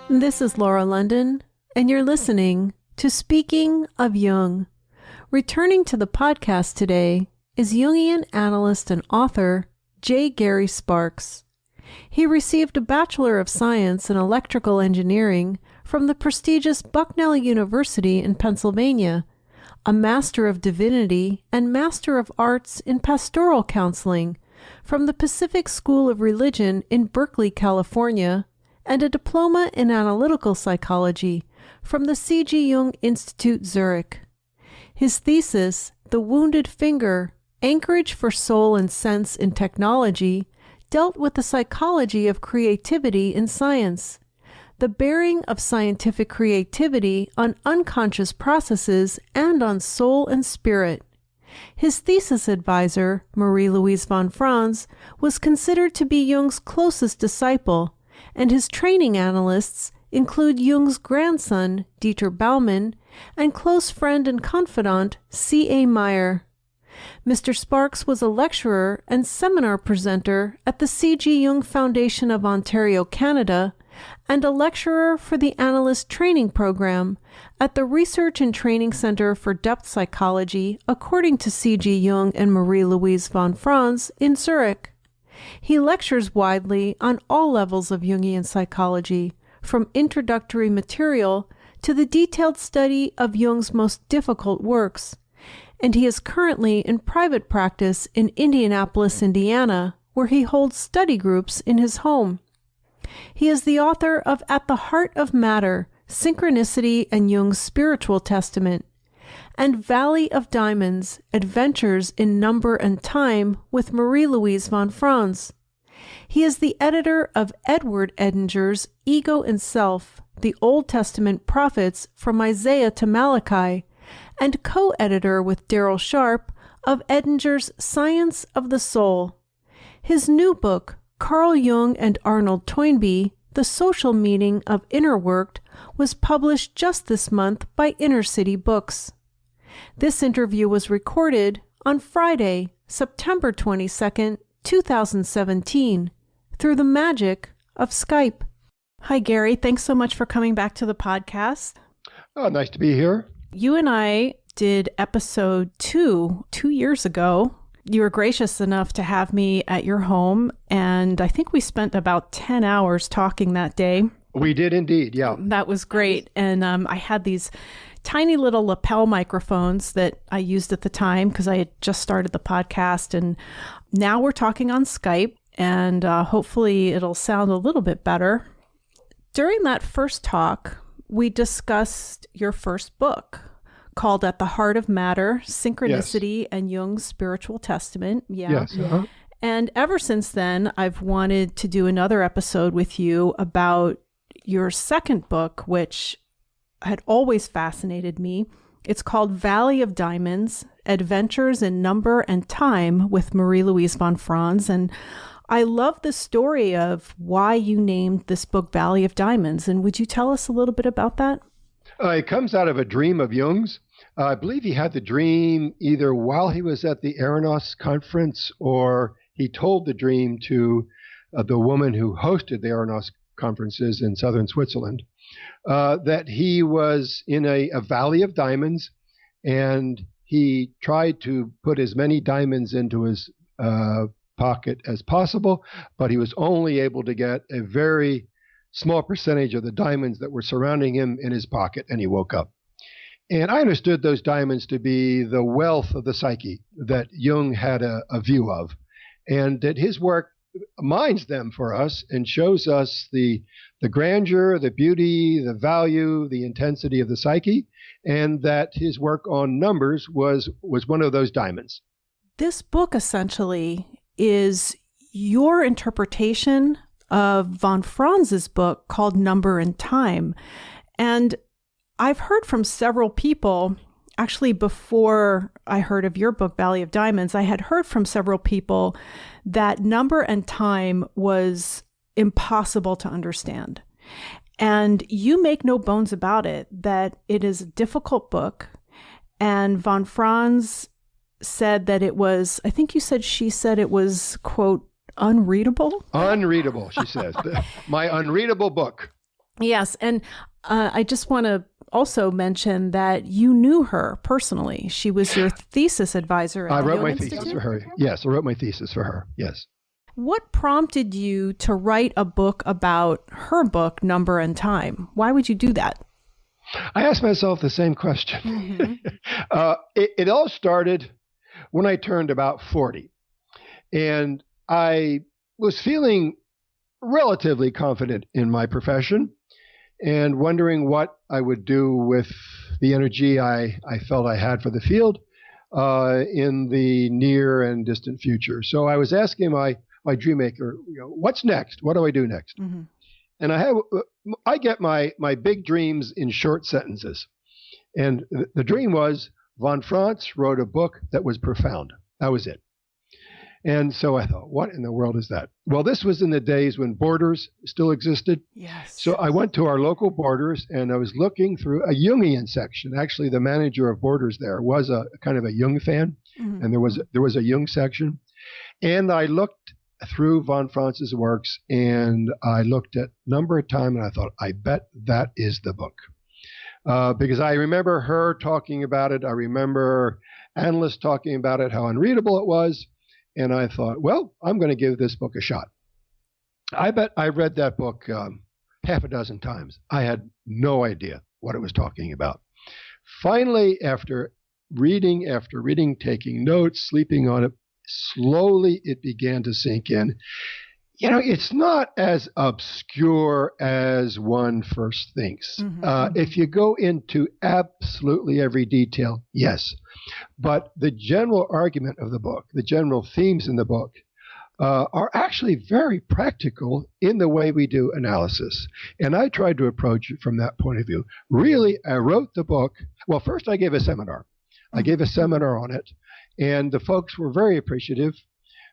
This is Laura London, and you're listening to Speaking of Jung. Returning to the podcast today is Jungian analyst and author J. Gary Sparks. He received a Bachelor of Science in Electrical Engineering from the prestigious Bucknell University in Pennsylvania, a Master of Divinity and Master of Arts in Pastoral Counseling from the Pacific School of Religion in Berkeley, California, and a Diploma in Analytical Psychology from the Jung Institute Zürich. His thesis, The Wounded Finger, Anchorage for Soul and Sense in Technology, dealt with the psychology of creativity in science, the bearing of scientific creativity on unconscious processes and on soul and spirit. His thesis advisor, Marie-Louise von Franz, was considered to be Jung's closest disciple, and his training analysts include Jung's grandson, Dieter Baumann, and close friend and confidant, C.A. Meier. Mr. Sparks was a lecturer and seminar presenter at the Jung Foundation of Ontario, Canada, and a lecturer for the Analyst Training Program at the Research and Training Center for Depth Psychology, according to C.G. Jung and Marie-Louise von Franz in Zurich. He lectures widely on all levels of Jungian psychology, from introductory material to the detailed study of Jung's most difficult works, and he is currently in private practice in Indianapolis, Indiana, where he holds study groups in his home. He is the author of At the Heart of Matter, Synchronicity and Jung's Spiritual Testament, and Valley of Diamonds, Adventures in Number and Time with Marie-Louise von Franz. He is the editor of Edward Edinger's Ego and Self, the Old Testament Prophets from Isaiah to Malachi, and co-editor with Darrell Sharp of Edinger's Science of the Soul. His new book, Carl Jung and Arnold Toynbee, The Social Meaning of Inner Work, was published just this month by Inner City Books. This interview was recorded on Friday, September 22nd, 2017, through the magic of Skype. Hi, Gary. Thanks so much for coming back to the podcast. Oh, nice to be here. You and I did episode 2 years ago. You were gracious enough to have me at your home, and I think we spent about 10 hours talking that day. We did indeed, yeah. That was great. And I had these tiny little lapel microphones that I used at the time because I had just started the podcast. And now we're talking on Skype, and hopefully it'll sound a little bit better. During that first talk, we discussed your first book called At the Heart of Matter, Synchronicity Yes. and Jung's Spiritual Testament. Yeah. Yes. Uh-huh. And ever since then, I've wanted to do another episode with you about your second book, which had always fascinated me. It's called Valley of Diamonds, Adventures in Number and Time with Marie-Louise von Franz. And I love the story of why you named this book Valley of Diamonds. And would you tell us a little bit about that? It comes out of a dream of Jung's. I believe he had the dream either while he was at the Aranos conference, or he told the dream to the woman who hosted the Aranos conferences in southern Switzerland, that he was in a valley of diamonds, and he tried to put as many diamonds into his pocket as possible, but he was only able to get a very small percentage of the diamonds that were surrounding him in his pocket, and he woke up. And I understood those diamonds to be the wealth of the psyche that Jung had a view of, and that his work mines them for us and shows us the grandeur, the beauty, the value, the intensity of the psyche, and that his work on numbers was one of those diamonds. This book essentially is your interpretation of von Franz's book called Number and Time. And I've heard from several people, actually before I heard of your book, Valley of Diamonds, I had heard from several people that number and time was impossible to understand. And you make no bones about it, that it is a difficult book. And von Franz said that it was, I think you said she said it was, quote, unreadable? Unreadable, she says. My unreadable book. Yes. And I just want to also mention that you knew her personally. She was your thesis advisor at the Jung Institute. Thesis for her. Yes, I wrote my thesis for her. Yes. What prompted you to write a book about her book, Number and Time? Why would you do that? I asked myself the same question. Mm-hmm. It all started when I turned about 40. And I was feeling relatively confident in my profession and wondering what I would do with the energy I felt I had for the field in the near and distant future. So I was asking my dream maker, what's next? What do I do next? Mm-hmm. And I get my big dreams in short sentences. And the dream was von Franz wrote a book that was profound. That was it. And so I thought, what in the world is that? Well, this was in the days when Borders still existed. Yes. So I went to our local Borders and I was looking through a Jungian section. Actually, the manager of Borders there was a kind of a Jung fan, Mm-hmm. and there was a Jung section. And I looked through von Franz's works and I looked at Number of Time and I thought, I bet that is the book. Because I remember her talking about it. I remember analysts talking about it, how unreadable it was. And I thought, well, I'm going to give this book a shot. I bet I read that book half a dozen times. I had no idea what it was talking about. Finally, after reading, taking notes, sleeping on it, slowly it began to sink in. It's not as obscure as one first thinks. Mm-hmm. If you go into absolutely every detail, yes. But the general argument of the book, the general themes in the book, are actually very practical in the way we do analysis. And I tried to approach it from that point of view. Really, I wrote the book. Well, first I gave a seminar. I gave a seminar on it, and the folks were very appreciative.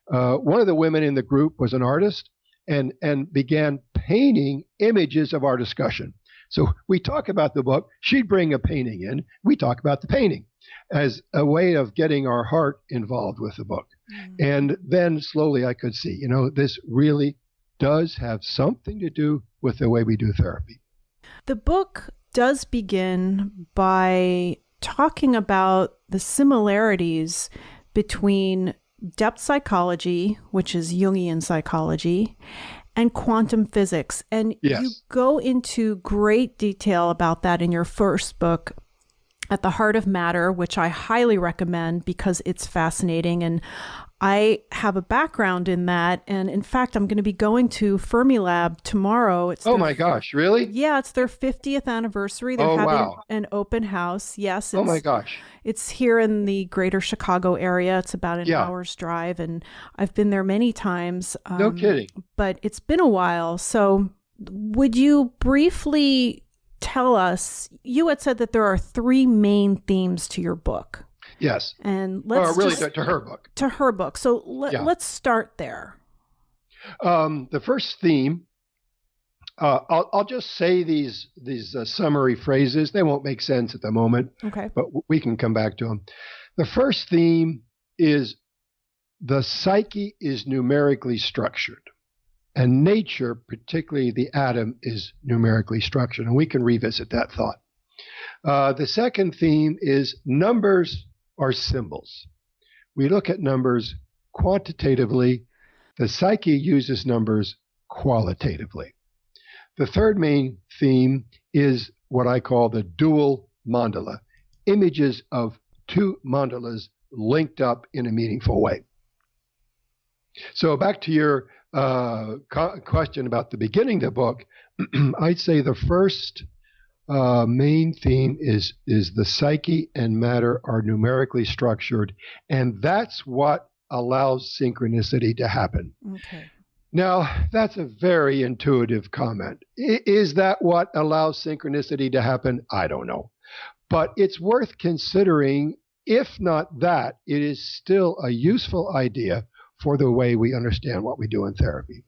One of the women in the group was an artist and began painting images of our discussion. So we talk about the book. She'd bring a painting in. We talk about the painting as a way of getting our heart involved with the book. Mm-hmm. And then slowly I could see, this really does have something to do with the way we do therapy. The book does begin by talking about the similarities between depth psychology, which is Jungian psychology, and quantum physics. And yes. You go into great detail about that in your first book, At the Heart of Matter, which I highly recommend because it's fascinating. And I have a background in that. And in fact, I'm going to be going to Fermilab tomorrow. Oh my gosh, really? Yeah, it's their 50th anniversary. They're having an open house. Yes. Oh my gosh. It's here in the greater Chicago area. It's about an hour's drive. And I've been there many times. No kidding. But it's been a while. So would you briefly tell us, you had said that there are three main themes to your book. Yes. And let's to her book. To her book. So let's start there. The first theme, I'll just say these summary phrases. They won't make sense at the moment, okay, but we can come back to them. The first theme is the psyche is numerically structured, and nature, particularly the atom, is numerically structured, and we can revisit that thought. The second theme is numbers are symbols. We look at numbers quantitatively. The psyche uses numbers qualitatively. The third main theme is what I call the dual mandala, images of two mandalas linked up in a meaningful way. So back to your question about the beginning of the book, I'd say the first main theme is the psyche and matter are numerically structured, and that's what allows synchronicity to happen. Okay. Now, that's a very intuitive comment. Is that what allows synchronicity to happen? I don't know. But it's worth considering. If not that, it is still a useful idea for the way we understand what we do in therapy.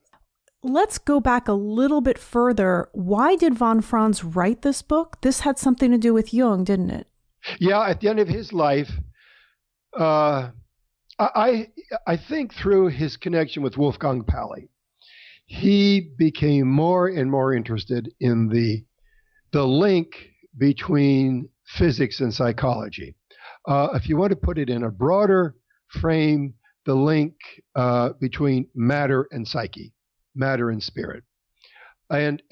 Let's go back a little bit further. Why did von Franz write this book? This had something to do with Jung, didn't it? Yeah, at the end of his life, I think through his connection with Wolfgang Pauli, he became more and more interested in the link between physics and psychology. If you want to put it in a broader frame, the link between matter and psyche, matter and spirit. And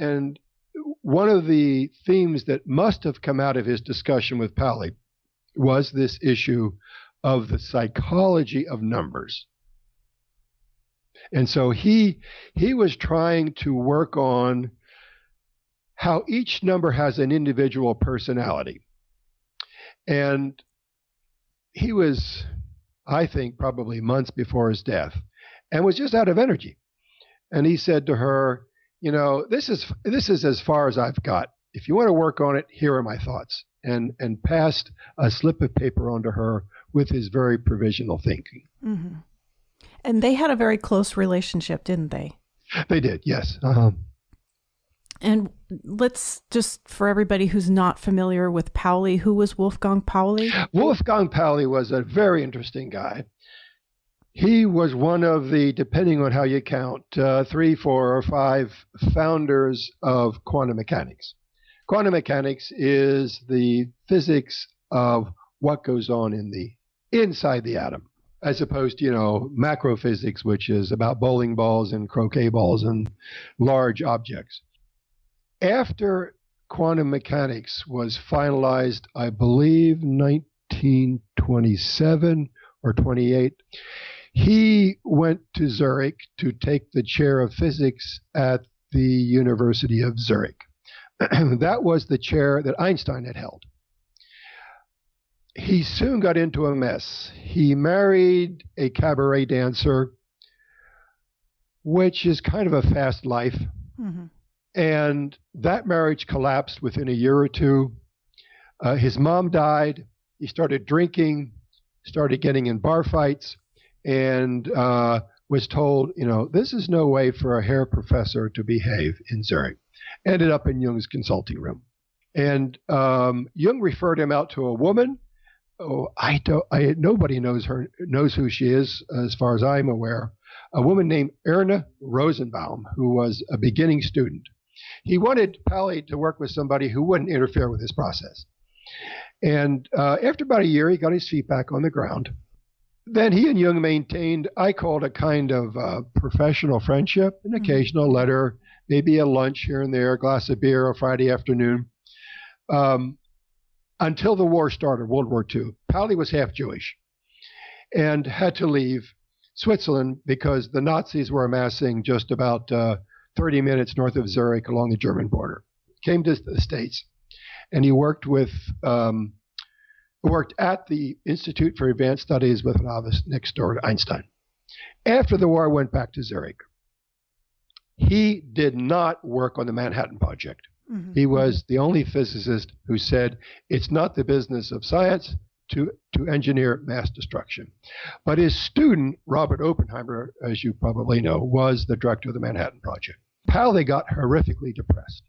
one of the themes that must have come out of his discussion with Pauli was this issue of the psychology of numbers. And so he was trying to work on how each number has an individual personality. And he was, I think, probably months before his death, and was just out of energy. And he said to her, this is as far as I've got. If you want to work on it, here are my thoughts. And passed a slip of paper onto her with his very provisional thinking. Mm-hmm. And they had a very close relationship, didn't they? They did, yes. And let's just, for everybody who's not familiar with Pauli, who was Wolfgang Pauli? Wolfgang Pauli was a very interesting guy. He was one of the, depending on how you count, 3, 4, or 5 founders of quantum mechanics. Quantum mechanics is the physics of what goes on inside the atom, as opposed to, macro physics, which is about bowling balls and croquet balls and large objects. After quantum mechanics was finalized, I believe 1927 or 28, he went to Zurich to take the chair of physics at the University of Zurich. That was the chair that Einstein had held. He soon got into a mess. He married a cabaret dancer, which is kind of a fast life. Mm-hmm. And that marriage collapsed within a year or two. His mom died. He started drinking, started getting in bar fights, and was told, this is no way for a hair professor to behave in Zurich. Ended up in Jung's consulting room. And Jung referred him out to a woman. Nobody knows who she is, as far as I'm aware. A woman named Erna Rosenbaum, who was a beginning student. He wanted Pauli to work with somebody who wouldn't interfere with his process. And after about a year, he got his feet back on the ground. Then he and Jung maintained, I called a kind of professional friendship, an occasional letter, maybe a lunch here and there, a glass of beer on Friday afternoon, until the war started, World War II. Pauli was half Jewish and had to leave Switzerland because the Nazis were amassing just about 30 minutes north of Zurich along the German border. Came to the States, and he worked at the Institute for Advanced Studies with an office next door to Einstein. After the war, went back to Zurich. He did not work on the Manhattan Project. Mm-hmm. He was the only physicist who said it's not the business of science to engineer mass destruction. But his student, Robert Oppenheimer, as you probably know, was the director of the Manhattan Project. Pauli got horrifically depressed.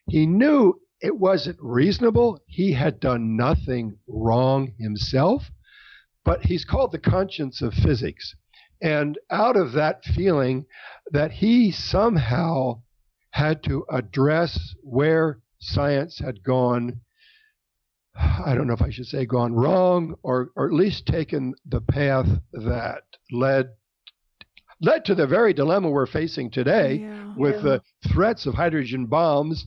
He knew it wasn't reasonable. He had done nothing wrong himself, but he's called the conscience of physics. And out of that feeling that he somehow had to address where science had gone, I don't know if I should say gone wrong, or at least taken the path that led to the very dilemma we're facing today, with the threats of hydrogen bombs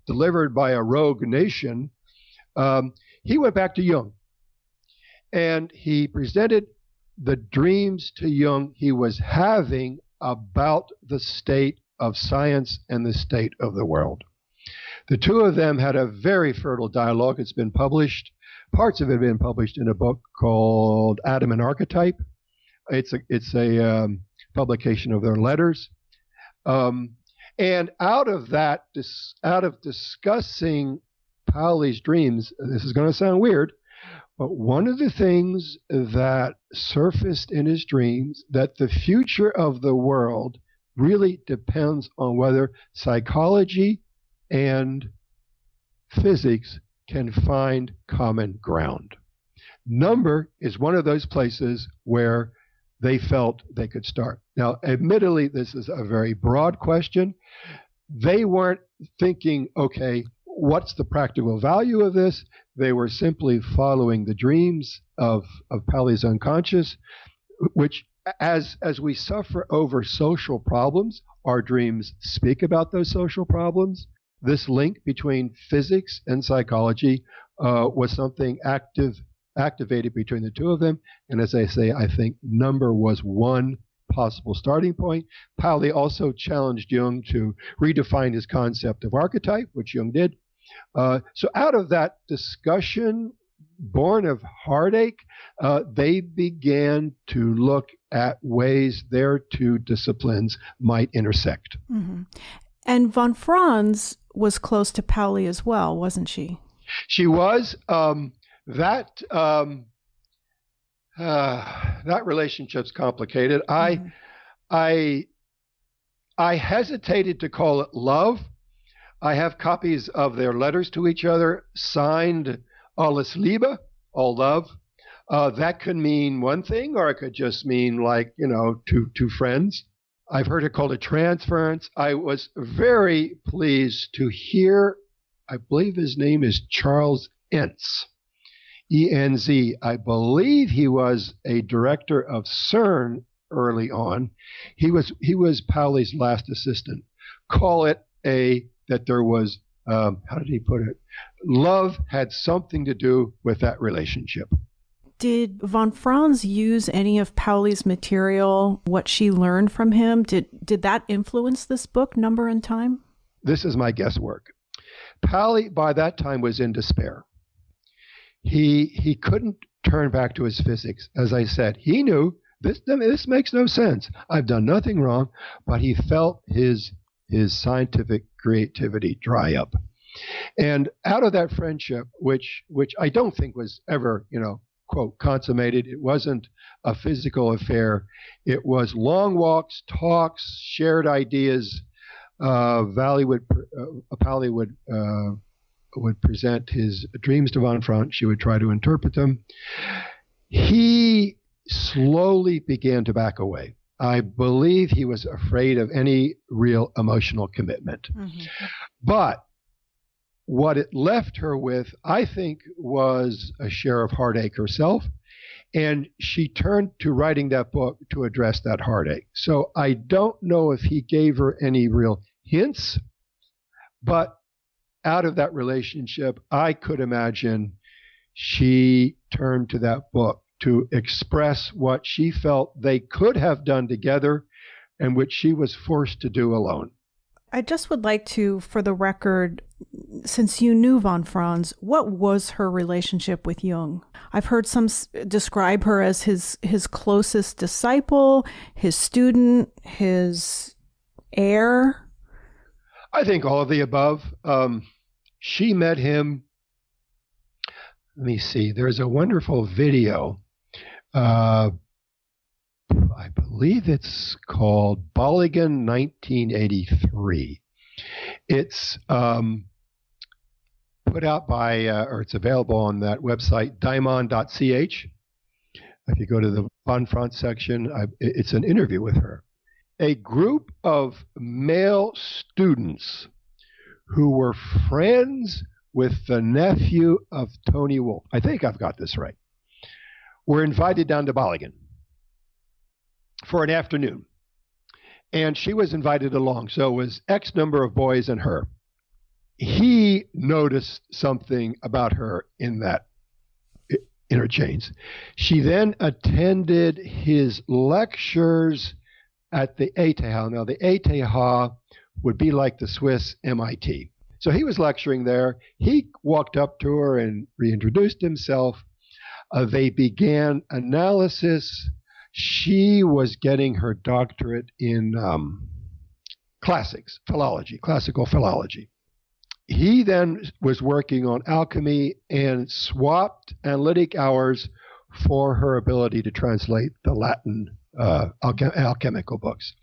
delivered by a rogue nation. He went back to Jung, and he presented the dreams to Jung he was having about the state of science and the state of the world. The two of them had a very fertile dialogue. It's been published. Parts of it have been published in a book called Atom and Archetype. It's a publication of their letters. And out of discussing Pauli's dreams, this is going to sound weird, but one of the things that surfaced in his dreams, that the future of the world really depends on whether psychology and physics can find common ground. Number is one of those places where they felt they could start. Now, admittedly, this is a very broad question. They weren't thinking, okay, what's the practical value of this? They were simply following the dreams of Pauli's unconscious, which as we suffer over social problems, our dreams speak about those social problems. This link between physics and psychology was something activated between the two of them. And as I say, I think number was one possible starting point. Pauli also challenged Jung to redefine his concept of archetype, which Jung did. So out of that discussion, born of heartache, they began to look at ways their two disciplines might intersect. Mm-hmm. And von Franz was close to Pauli as well, wasn't she? She was. That relationship's complicated. Mm-hmm. I hesitated to call it love. I have copies of their letters to each other signed Alles Liebe, all love. That could mean one thing, or it could just mean like, two friends. I've heard it called a transference. I was very pleased to hear, I believe his name is Charles Enz, E-N-Z. I believe he was a director of CERN early on. He was Pauli's last assistant. Call it that there was, how did he put it? Love had something to do with that relationship. Did von Franz use any of Pauli's material, what she learned from him? Did that influence this book, Number and Time? This is my guesswork. Pauli, by that time, was in despair. He couldn't turn back to his physics. As I said, he knew this makes no sense. I've done nothing wrong, but he felt his scientific creativity dry up. And out of that friendship, which I don't think was ever, quote, consummated, it wasn't a physical affair. It was long walks, talks, shared ideas. Pauli would present his dreams to von Franz. She would try to interpret them. He slowly began to back away. I believe he was afraid of any real emotional commitment. Mm-hmm. But what it left her with, I think, was a share of heartache herself. And she turned to writing that book to address that heartache. So I don't know if he gave her any real hints, but out of that relationship, I could imagine she turned to that book to express what she felt they could have done together and which she was forced to do alone. I just would like to, for the record, since you knew von Franz, what was her relationship with Jung? I've heard some describe her as his closest disciple, his student, his heir. I think all of the above. She met him. Let me see. There's a wonderful video. I believe it's called Bolligan 1983. It's put out by, or it's available on that website, daimon.ch. If you go to the von Franz section, it's an interview with her. A group of male students who were friends with the nephew of Tony Wolff, I think I've got this right, were invited down to Bolligan for an afternoon. And she was invited along. So it was X number of boys and her. He noticed something about her in that interchange. She then attended his lectures at the ETH. Now, the ETH would be like the Swiss MIT. So he was lecturing there. He walked up to her and reintroduced himself. They began analysis. She was getting her doctorate in classical philology. He then was working on alchemy and swapped analytic hours for her ability to translate the Latin alchemical books.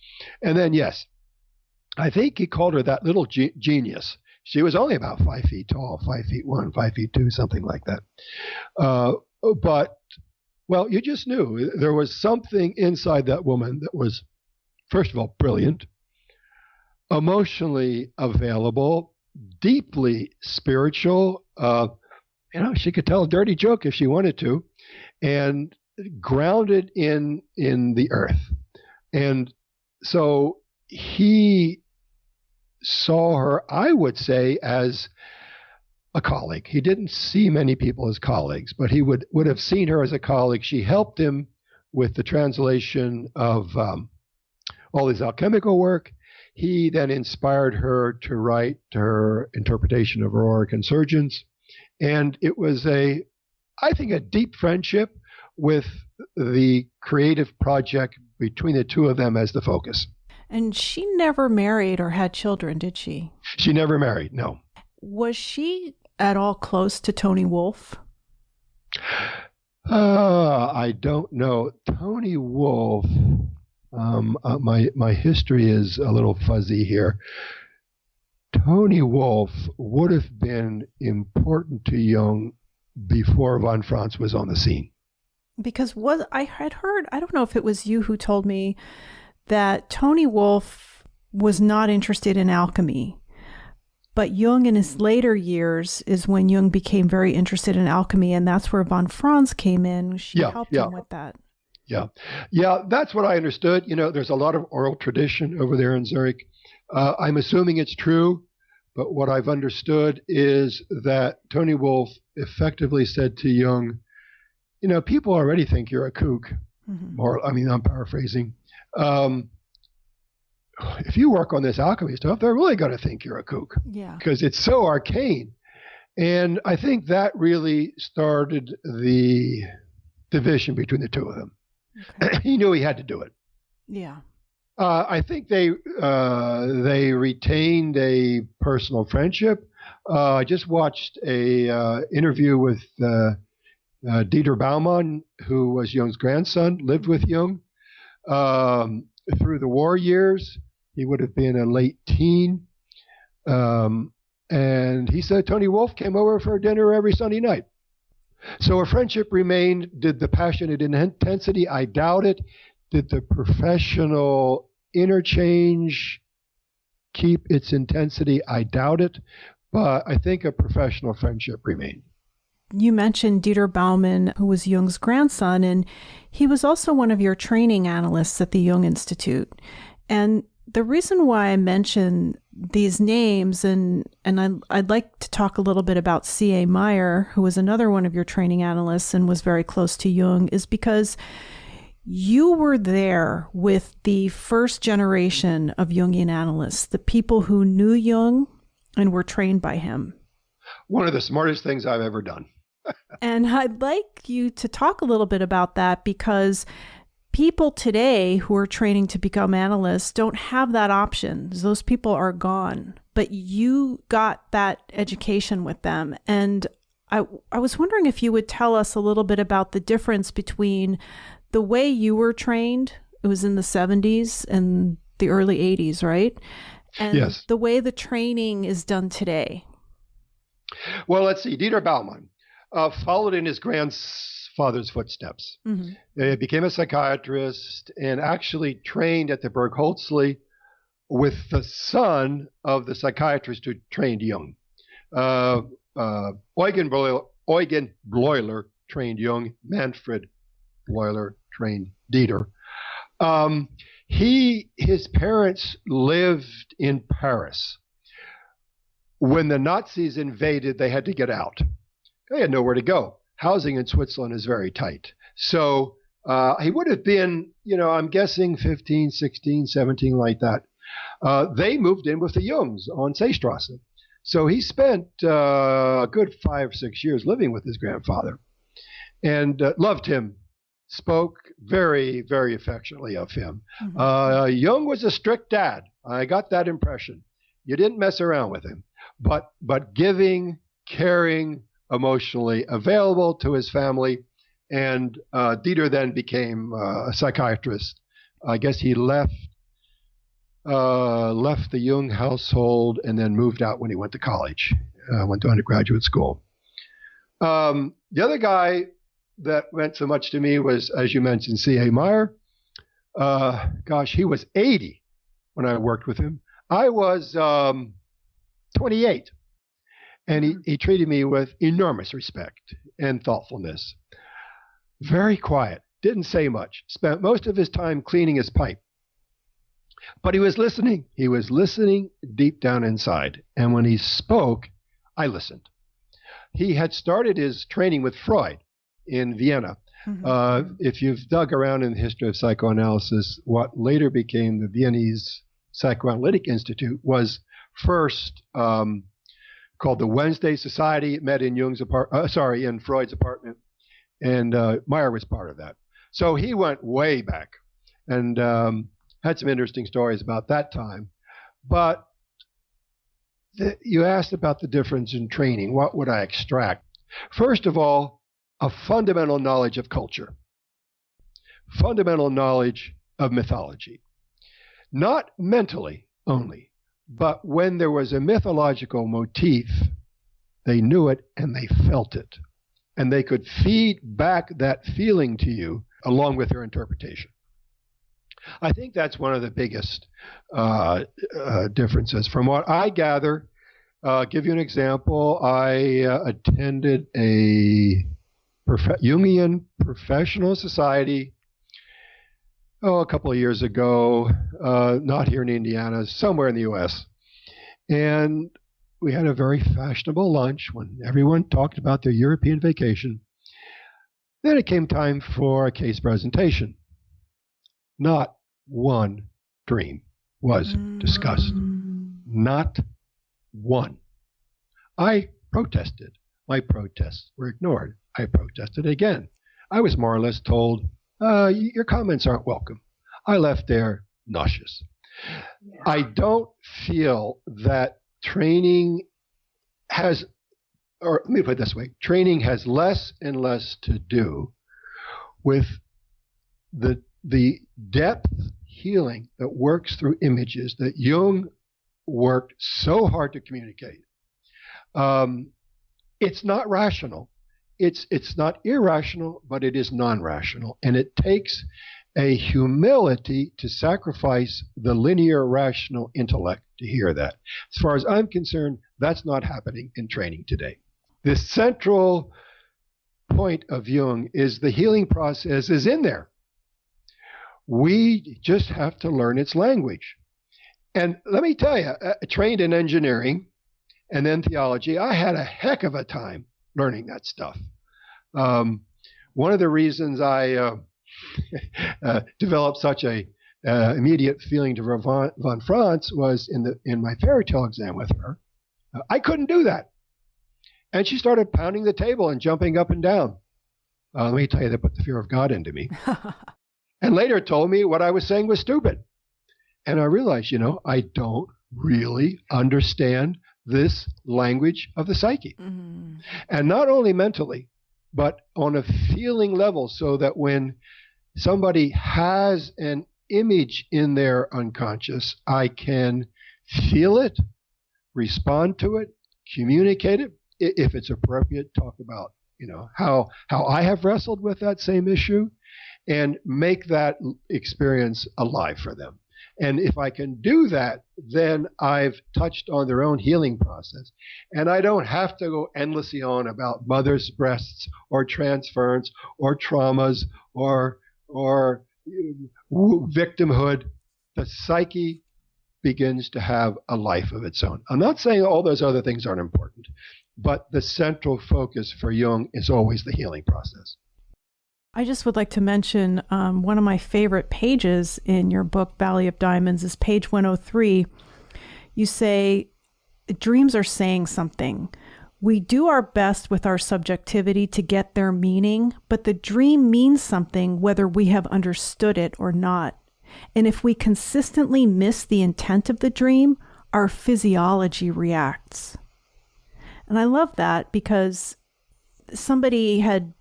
And then, yes, I think he called her that little genius. She was only about 5 feet tall, 5'1", 5'2", something like that. But Well, you just knew there was something inside that woman that was, first of all, brilliant, emotionally available, deeply spiritual. She could tell a dirty joke if she wanted to, and grounded in the earth. And so he saw her, I would say, as a colleague. He didn't see many people as colleagues, but he would have seen her as a colleague. She helped him with the translation of all his alchemical work. He then inspired her to write her interpretation of auroric insurgence. And it was I think, a deep friendship with the creative project between the two of them as the focus. And she never married or had children, did she? She never married, no. Was she at all close to Tony Wolff? I don't know. Tony Wolff, my history is a little fuzzy here. Tony Wolff would have been important to Jung before von Franz was on the scene. Because I had heard, I don't know if it was you who told me, that Tony Wolff was not interested in alchemy. But Jung in his later years is when Jung became very interested in alchemy, and that's where von Franz came in. She helped him with that. Yeah, that's what I understood. There's a lot of oral tradition over there in Zurich. I'm assuming it's true, but what I've understood is that Tony Wolff effectively said to Jung, people already think you're a kook. Mm-hmm. Or, I'm paraphrasing. If you work on this alchemy stuff, they're really going to think you're a kook. Yeah. Because it's so arcane. And I think that really started the division between the two of them. Okay. He knew he had to do it. Yeah. I think they retained a personal friendship. I just watched a interview with Dieter Baumann, who was Jung's grandson, lived with Jung through the war years. He would have been a late teen. And he said Tony Wolff came over for dinner every Sunday night. So a friendship remained. Did the passionate intensity? I doubt it. Did the professional interchange keep its intensity? I doubt it. But I think a professional friendship remained. You mentioned Dieter Baumann, who was Jung's grandson, and he was also one of your training analysts at the Jung Institute. And the reason why I mention these names, and I'd like to talk a little bit about C.A. Meier, who was another one of your training analysts and was very close to Jung, is because you were there with the first generation of Jungian analysts, the people who knew Jung and were trained by him. One of the smartest things I've ever done. And I'd like you to talk a little bit about that, because people today who are training to become analysts don't have that option. Those people are gone, but you got that education with them. And I was wondering if you would tell us a little bit about the difference between the way you were trained, it was in the 70s and the early 80s, right? And yes. The way the training is done today. Well, let's see. Dieter Baumann followed in his grandfather's footsteps. Mm-hmm. He became a psychiatrist and actually trained at the Berkeley with the son of the psychiatrist who trained Jung. Eugen Bleuler trained Jung. Manfred Bleuler trained Dieter. His parents lived in Paris. When the Nazis invaded, they had to get out. They had nowhere to go. Housing in Switzerland is very tight. So he would have been, I'm guessing 15, 16, 17, like that. They moved in with the Jungs on Seestrasse. So he spent a good 5 or 6 years living with his grandfather and loved him, spoke very, very affectionately of him. Mm-hmm. Jung was a strict dad. I got that impression. You didn't mess around with him, but giving, caring, emotionally available to his family. And Dieter then became a psychiatrist. I guess he left the Jung household and then moved out when he went to college, went to undergraduate school. The other guy that meant so much to me was, as you mentioned, C.A. Meier. He was 80 when I worked with him. I was 28. And he treated me with enormous respect and thoughtfulness. Very quiet, didn't say much, spent most of his time cleaning his pipe. But he was listening. He was listening deep down inside. And when he spoke, I listened. He had started his training with Freud in Vienna. If you've dug around in the history of psychoanalysis, what later became the Viennese Psychoanalytic Institute was first called the Wednesday Society. It met in in Freud's apartment, and Meier was part of that. So he went way back, and had some interesting stories about that time. But you asked about the difference in training. What would I extract? First of all, a fundamental knowledge of culture, fundamental knowledge of mythology, not mentally only, but when there was a mythological motif, they knew it and they felt it, and they could feed back that feeling to you along with their interpretation. I think that's one of the biggest differences. From what I gather, give you an example, I attended a Jungian professional society a couple of years ago, not here in Indiana, somewhere in the U.S. And we had a very fashionable lunch when everyone talked about their European vacation. Then it came time for a case presentation. Not one dream was discussed. Not one. I protested. My protests were ignored. I protested again. I was more or less told, your comments aren't welcome. I left there nauseous. Yeah. I don't feel that training has, or let me put it this way, training has less and less to do with the depth healing that works through images that Jung worked so hard to communicate. It's not rational. It's not irrational, but it is non-rational. And it takes a humility to sacrifice the linear rational intellect to hear that. As far as I'm concerned, that's not happening in training today. The central point of Jung is the healing process is in there. We just have to learn its language. And let me tell you, trained in engineering and then theology, I had a heck of a time learning that stuff. One of the reasons I developed such a immediate feeling to von Franz was in my fairy tale exam with her. I couldn't do that. And she started pounding the table and jumping up and down. Let me tell you, that put the fear of God into me. And later told me what I was saying was stupid. And I realized, I don't really understand this language of the psyche. Mm-hmm. And not only mentally, but on a feeling level, so that when somebody has an image in their unconscious, I can feel it, respond to it, communicate it, if it's appropriate, talk about, how I have wrestled with that same issue, and make that experience alive for them. And if I can do that, then I've touched on their own healing process. And I don't have to go endlessly on about mother's breasts or transference or traumas or victimhood. The psyche begins to have a life of its own. I'm not saying all those other things aren't important, but the central focus for Jung is always the healing process. I just would like to mention one of my favorite pages in your book, Valley of Diamonds, is page 103. You say, dreams are saying something. We do our best with our subjectivity to get their meaning, but the dream means something whether we have understood it or not. And if we consistently miss the intent of the dream, our physiology reacts. And I love that because somebody had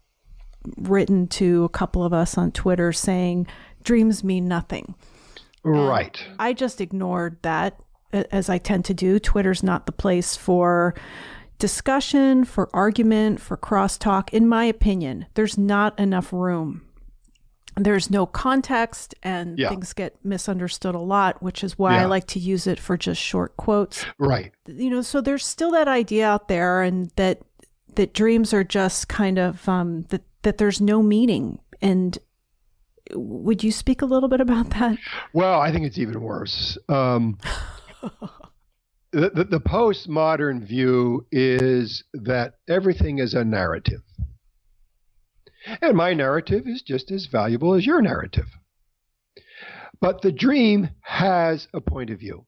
written to a couple of us on Twitter saying dreams mean nothing. Right. And I just ignored that, as I tend to do. Twitter's not the place for discussion, for argument, for crosstalk. In my opinion, there's not enough room. There's no context, and things get misunderstood a lot, which is why I like to use it for just short quotes. Right. So there's still that idea out there, and that dreams are just kind of, that there's no meaning. And would you speak a little bit about that? Well, I think it's even worse. The postmodern view is that everything is a narrative. And my narrative is just as valuable as your narrative. But the dream has a point of view.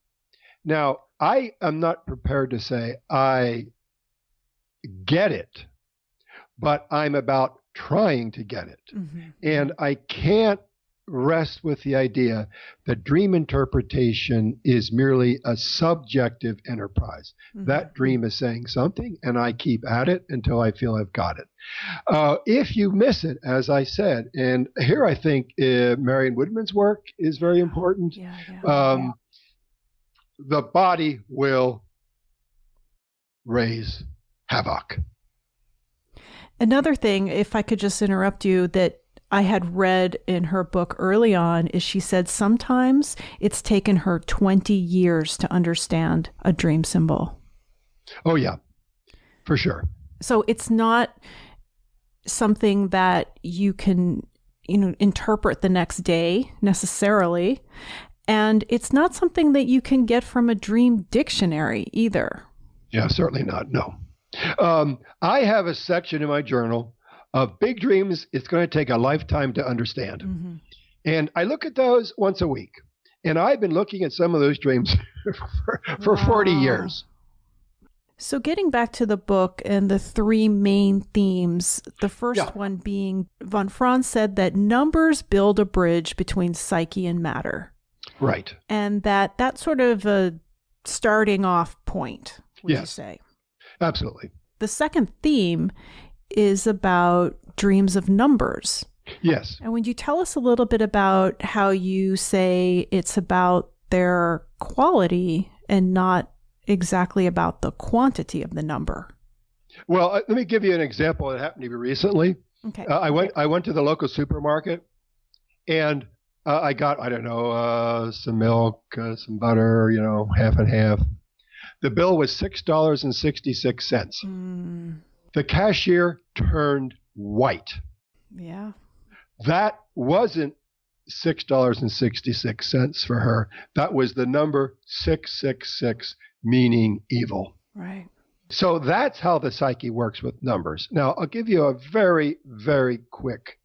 Now, I am not prepared to say I get it, but I'm about trying to get it. Mm-hmm. And I can't rest with the idea that dream interpretation is merely a subjective enterprise. Mm-hmm. That dream is saying something, and I keep at it until I feel I've got it. If you miss it, as I said, and here I think Marion Woodman's work is very important, the body will raise havoc. Another thing, if I could just interrupt you, that I had read in her book early on is she said sometimes it's taken her 20 years to understand a dream symbol. Oh, yeah, for sure. So it's not something that you can, interpret the next day necessarily. And it's not something that you can get from a dream dictionary either. Yeah, certainly not. No. I have a section in my journal of big dreams it's going to take a lifetime to understand. Mm-hmm. And I look at those once a week. And I've been looking at some of those dreams for 40 years. So getting back to the book and the three main themes, the first one being von Franz said that numbers build a bridge between psyche and matter. Right. And that's sort of a starting off point, would you say? Absolutely. The second theme is about dreams of numbers. Yes. And would you tell us a little bit about how you say it's about their quality and not exactly about the quantity of the number? Well, let me give you an example that happened to me recently. Okay. I went to the local supermarket, and I got, some milk, some butter, half and half. The bill was $6.66. The cashier turned white. Yeah. That wasn't $6.66 for her. That was the number 666, meaning evil. Right. So that's how the psyche works with numbers. Now, I'll give you a very, very quick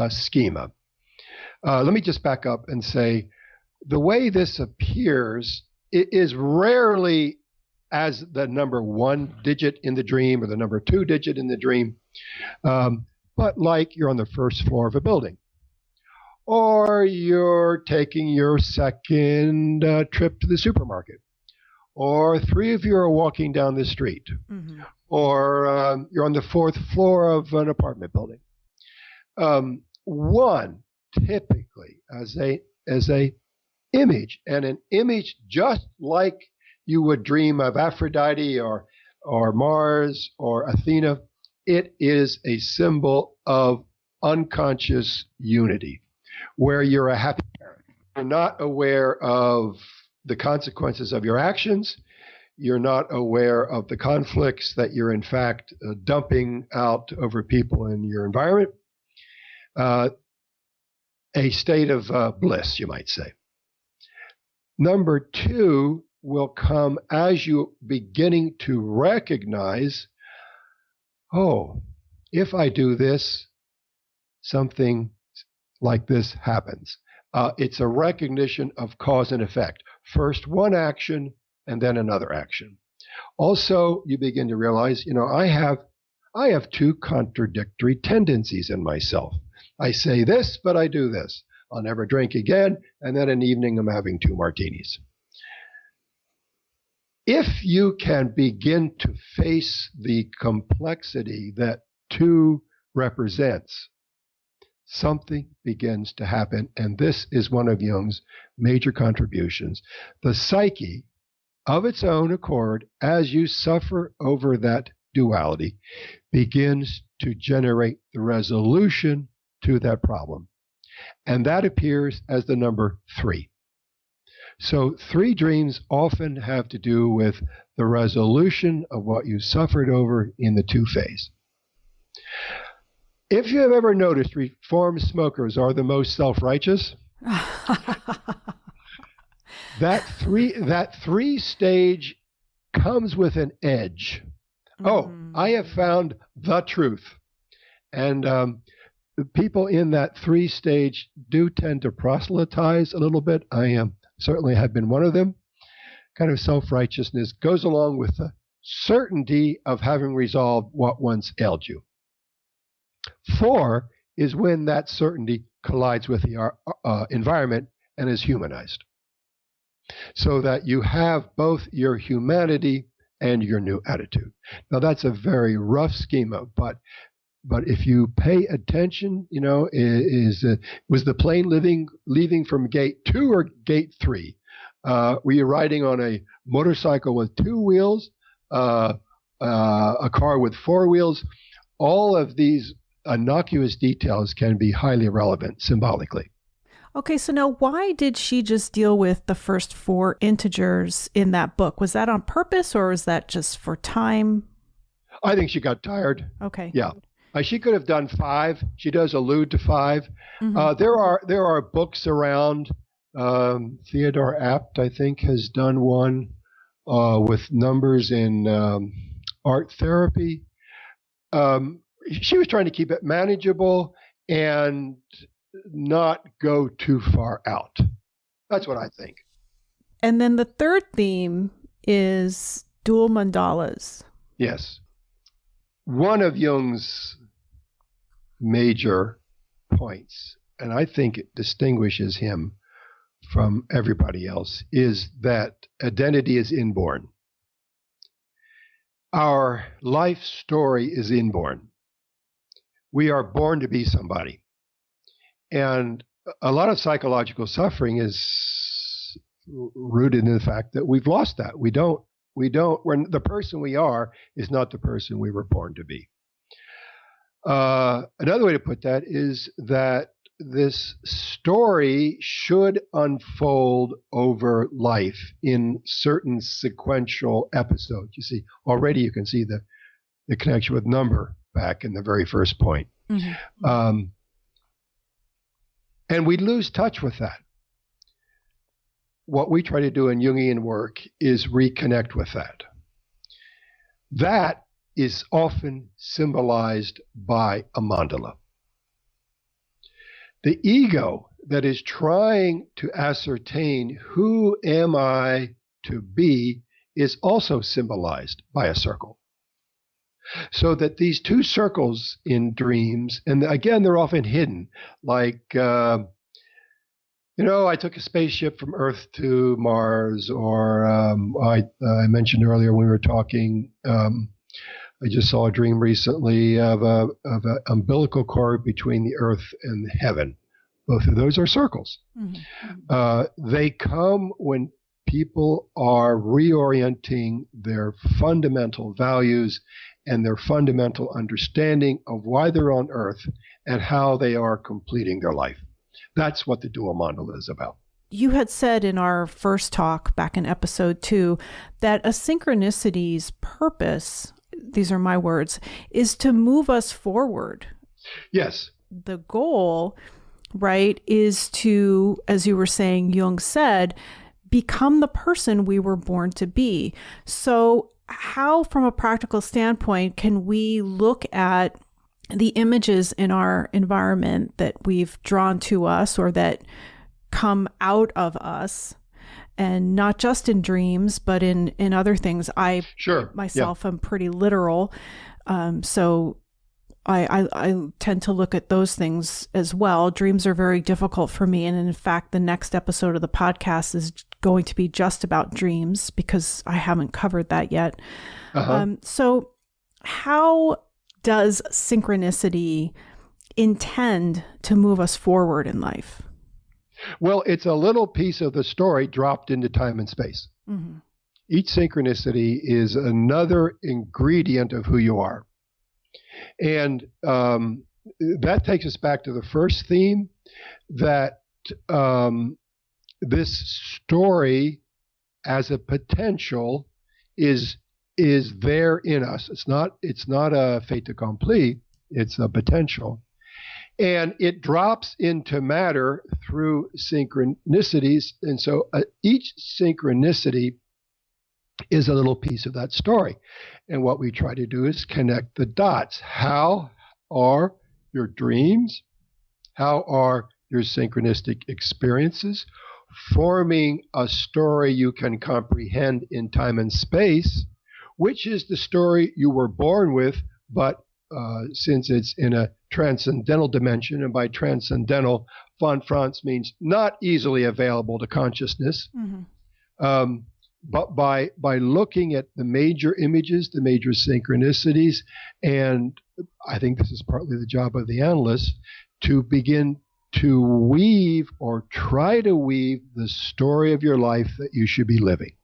schema. Let me just back up and say the way this appears, it is rarely as the number one digit in the dream or the number two digit in the dream, but like you're on the first floor of a building, or you're taking your second trip to the supermarket, or three of you are walking down the street, or you're on the fourth floor of an apartment building. One, typically as a image, and an image just like you would dream of Aphrodite or Mars or Athena, it is a symbol of unconscious unity, where you're a happy parent. You're not aware of the consequences of your actions. You're not aware of the conflicts that you're in fact dumping out over people in your environment. A state of bliss, you might say. Number two will come as you beginning to recognize, if I do this, something like this happens. It's a recognition of cause and effect. First one action and then another action. Also, you begin to realize, I have two contradictory tendencies in myself. I say this, but I do this. I'll never drink again, and then an evening I'm having 2 martinis. If you can begin to face the complexity that 2 represents, something begins to happen, and this is one of Jung's major contributions. The psyche of its own accord, as you suffer over that duality, begins to generate the resolution to that problem. And that appears as the number 3. So 3 dreams often have to do with the resolution of what you suffered over in the 2 phase. If you have ever noticed, reformed smokers are the most self-righteous. That 3 stage comes with an edge. Oh, I have found the truth. And people in that 3 stage do tend to proselytize a little bit. I certainly have been one of them. Kind of self-righteousness goes along with the certainty of having resolved what once ailed you. 4 is when that certainty collides with the environment and is humanized. So that you have both your humanity and your new attitude. Now that's a very rough schema, but if you pay attention, was the plane leaving from gate 2 or gate 3? Were you riding on a motorcycle with 2 wheels, a car with 4 wheels? All of these innocuous details can be highly relevant symbolically. Okay, so now why did she just deal with the first 4 integers in that book? Was that on purpose, or was that just for time? I think she got tired. Okay. Yeah. She could have done 5. She does allude to 5. Mm-hmm. There are books around. Theodore Apt, I think, has done one with numbers in art therapy. She was trying to keep it manageable and not go too far out. That's what I think. And then the third theme is dual mandalas. Yes. One of Jung's major points, and I think it distinguishes him from everybody else, is that identity is inborn. Our life story is inborn. We are born to be somebody. And a lot of psychological suffering is rooted in the fact that we've lost that. The person we are is not the person we were born to be. Another way to put that is that this story should unfold over life in certain sequential episodes. You see, already you can see the connection with number back in the very first point. Mm-hmm. And we lose touch with that. What we try to do in Jungian work is reconnect with that. That is often symbolized by a mandala. The ego that is trying to ascertain who am I to be is also symbolized by a circle. So that these 2 circles in dreams, and again, they're often hidden, like, I took a spaceship from Earth to Mars, or I mentioned earlier when we were talking, I just saw a dream recently of an umbilical cord between the Earth and heaven. Both of those are circles. Mm-hmm. They come when people are reorienting their fundamental values and their fundamental understanding of why they're on Earth and how they are completing their life. That's what the dual mandala is about. You had said in our first talk back in episode 2 that a synchronicity's purpose, these are my words, is to move us forward. Yes. The goal, right, is to, as you were saying, Jung said, become the person we were born to be. So how, from a practical standpoint, can we look at the images in our environment that we've drawn to us or that come out of us, and not just in dreams, but in other things? I myself am pretty literal. So I tend to look at those things as well. Dreams are very difficult for me. And in fact, the next episode of the podcast is going to be just about dreams because I haven't covered that yet. Uh-huh. So how does synchronicity intend to move us forward in life? Well, it's a little piece of the story dropped into time and space. Mm-hmm. Each synchronicity is another ingredient of who you are. And that takes us back to the first theme, that this story as a potential is there in us. It's not a fait accompli, it's a potential. And it drops into matter through synchronicities. And so each synchronicity is a little piece of that story. And what we try to do is connect the dots. How are your dreams? How are your synchronistic experiences forming a story you can comprehend in time and space, which is the story you were born with, but since it's in a transcendental dimension, and by transcendental, von Franz means not easily available to consciousness, but by looking at the major images, the major synchronicities, and I think this is partly the job of the analyst, to begin to weave or try to weave the story of your life that you should be living.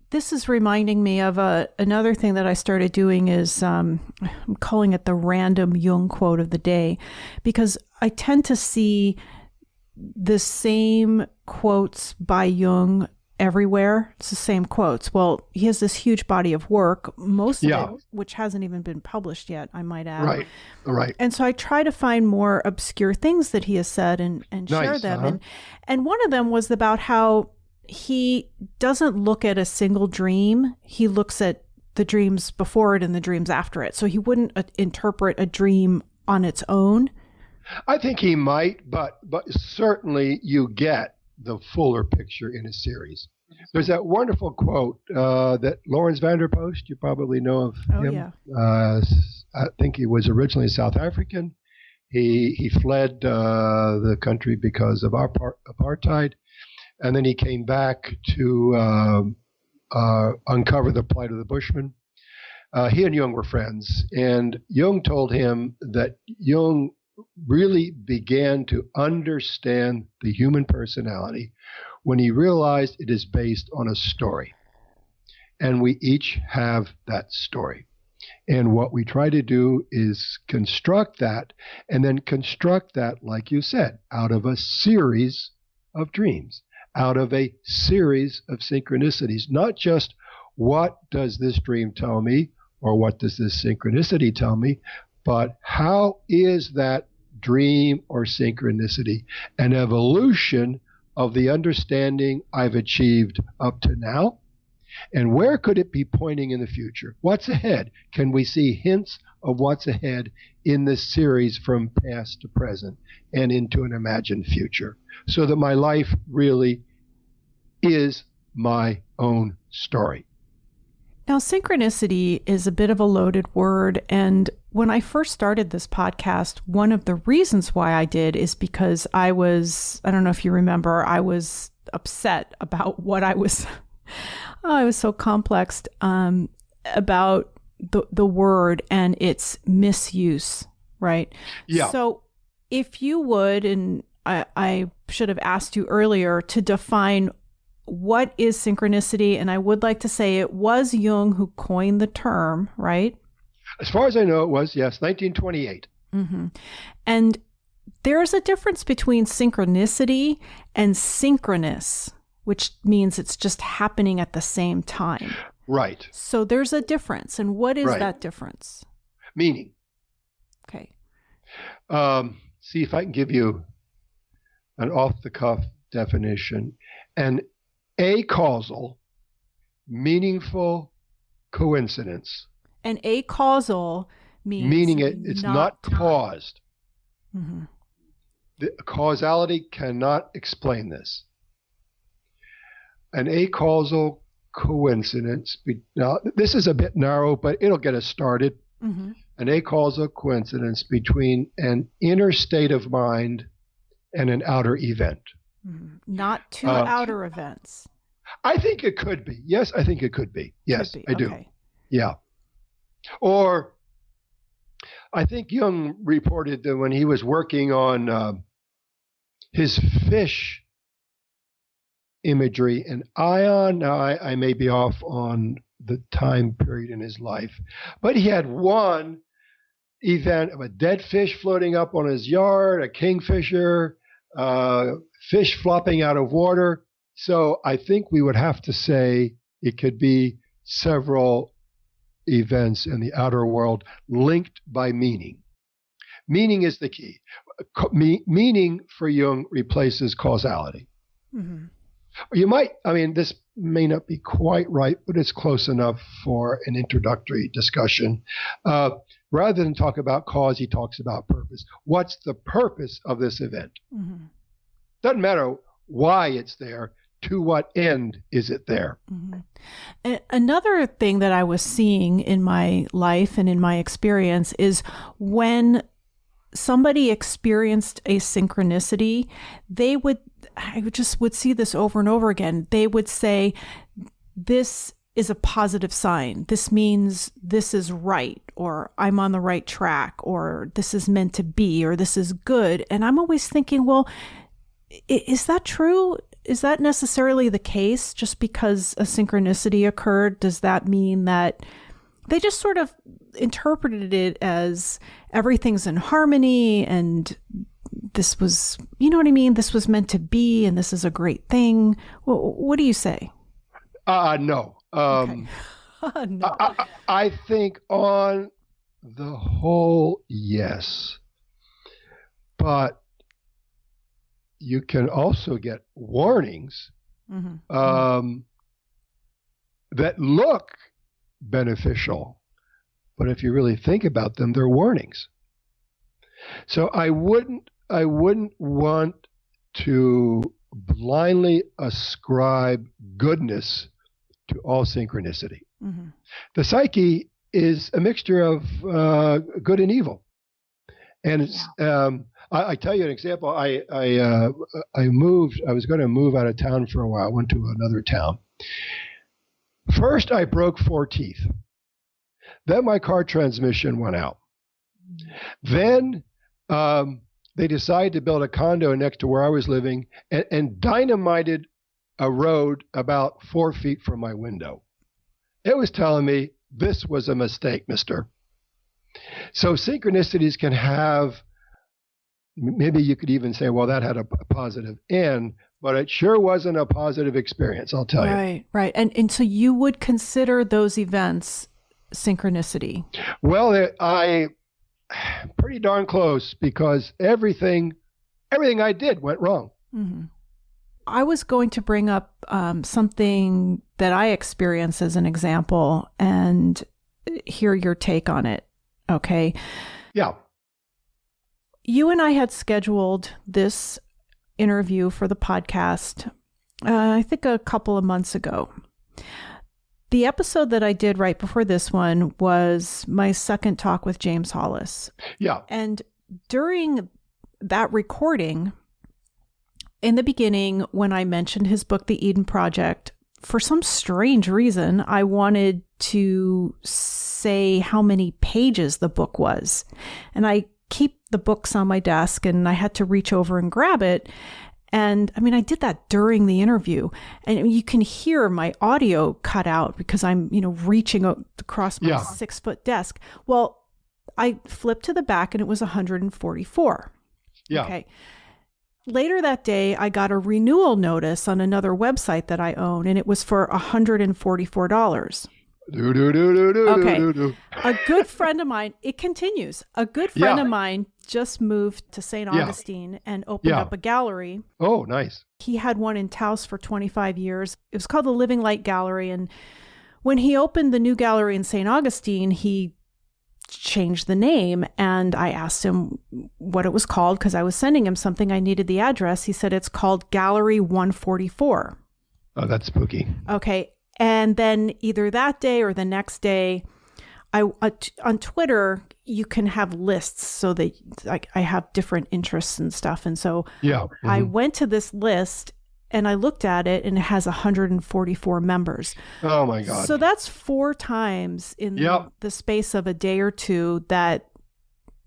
This is reminding me of another thing that I started doing is I'm calling it the random Jung quote of the day, because I tend to see the same quotes by Jung everywhere. It's the same quotes. Well, he has this huge body of work, most of it, which hasn't even been published yet, I might add. Right. And so I try to find more obscure things that he has said and share them. And one of them was about how he doesn't look at a single dream. He looks at the dreams before it and the dreams after it. So he wouldn't interpret a dream on its own. I think he might, but certainly you get the fuller picture in a series. There's that wonderful quote that Lawrence van der Post, you probably know of him. Yeah. I think he was originally South African. He fled the country because of apartheid. And then he came back to uncover the plight of the Bushmen. He and Jung were friends, and Jung told him that Jung really began to understand the human personality when he realized it is based on a story. And we each have that story. And what we try to do is construct that, and then construct that, like you said, out of a series of dreams, out of a series of synchronicities, not just what does this dream tell me or what does this synchronicity tell me, but how is that dream or synchronicity an evolution of the understanding I've achieved up to now? And where could it be pointing in the future? What's ahead? Can we see hints of what's ahead in this series from past to present and into an imagined future, so that my life really is my own story? Now, synchronicity is a bit of a loaded word. And when I first started this podcast, one of the reasons why I did is because I don't know if you remember, I was upset about what I was, I was so complex about the word and its misuse, right? Yeah. So if you would, and I should have asked you earlier to define what is synchronicity, and I would like to say it was Jung who coined the term, right? As far as I know, it was, yes, 1928. Mm-hmm. And there's a difference between synchronicity and synchronous, which means it's just happening at the same time. Right. So there's a difference. And what is that difference? Meaning. Okay. See if I can give you an off-the-cuff definition. An acausal, meaningful coincidence. An acausal meaning it's not caused. Mm-hmm. The causality cannot explain this. An acausal coincidence. Now, this is a bit narrow, but it'll get us started. Mm-hmm. An acausal coincidence between an inner state of mind and an outer event. Mm-hmm. Not two outer events. I think it could be. Yes, I think it could be. Yes, I do. Okay. Yeah. Or I think Jung reported that when he was working on his fish imagery and ion. Now, I may be off on the time period in his life, but he had one event of a dead fish floating up on his yard, a kingfisher, fish flopping out of water. So I think we would have to say it could be several events in the outer world linked by meaning. Meaning is the key. Meaning for Jung replaces causality. Mm-hmm. This may not be quite right, but it's close enough for an introductory discussion. Rather than talk about cause, he talks about purpose. What's the purpose of this event? Mm-hmm. Doesn't matter why it's there. To what end is it there? Mm-hmm. Another thing that I was seeing in my life and in my experience is when somebody experienced a synchronicity, I would see this over and over again. They would say, this is a positive sign. This means this is right, or I'm on the right track, or this is meant to be, or this is good. And I'm always thinking, well, is that true? Is that necessarily the case? Just because a synchronicity occurred, does that mean that they just sort of interpreted it as everything's in harmony and this was, you know what I mean? This was meant to be and this is a great thing. Well, what do you say? No. Okay. No. I think on the whole, yes. But you can also get warnings that look beneficial, but if you really think about them, they're warnings. So I wouldn't want to blindly ascribe goodness to all synchronicity. Mm-hmm. The psyche is a mixture of good and evil, and it's. I tell you an example. I moved. I was going to move out of town for a while. Went to another town. First, I broke 4 teeth. Then my car transmission went out. Then they decided to build a condo next to where I was living and dynamited a road about 4 feet from my window. It was telling me this was a mistake, mister. So synchronicities can have, maybe you could even say, well, that had a positive end, but it sure wasn't a positive experience, I'll tell you. Right. And so you would consider those events synchronicity? Well, I pretty darn close, because everything I did went wrong. Mm-hmm. I was going to bring up something that I experienced as an example and hear your take on it. Okay. Yeah. You and I had scheduled this interview for the podcast, I think a couple of months ago. The episode that I did right before this one was my second talk with James Hollis. Yeah. And during that recording, in the beginning, when I mentioned his book, The Eden Project, for some strange reason, I wanted to say how many pages the book was. And I keep the books on my desk and I had to reach over and grab it. And I mean, I did that during the interview, and you can hear my audio cut out because I'm, reaching across my 6-foot desk. Well, I flipped to the back and it was 144. Yeah. Okay. Later that day, I got a renewal notice on another website that I own, and it was for $144. Okay. A good friend of mine, it continues. A good friend of mine just moved to St. Augustine and opened up a gallery. Oh, nice. He had one in Taos for 25 years. It was called the Living Light Gallery. And when he opened the new gallery in St. Augustine, he changed the name. And I asked him what it was called because I was sending him something. I needed the address. He said it's called Gallery 144. Oh, that's spooky. Okay. And then either that day or the next day, on Twitter, you can have lists so that I have different interests and stuff. And so I went to this list and I looked at it and it has 144 members. Oh my God. So that's 4 times in the space of a day or two that,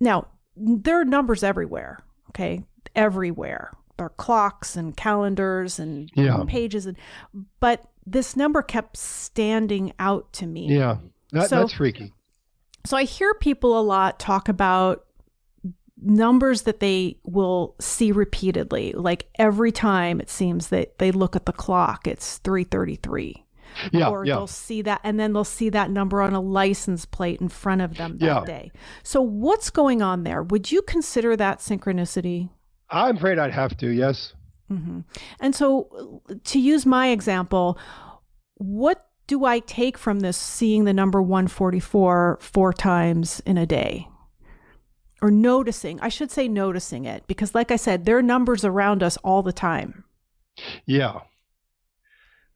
now there are numbers everywhere. Okay. Everywhere. their clocks and calendars and pages. But this number kept standing out to me. Yeah, that's freaky. So I hear people a lot talk about numbers that they will see repeatedly. Like every time it seems that they look at the clock, it's 3:33. Or they'll see that, and then they'll see that number on a license plate in front of them that day. So what's going on there? Would you consider that synchronicity? I'm afraid I'd have to, yes. Mm-hmm. And so to use my example, what do I take from this seeing the number 144 4 times in a day? Or noticing, I should say noticing it, because like I said, there are numbers around us all the time. Yeah.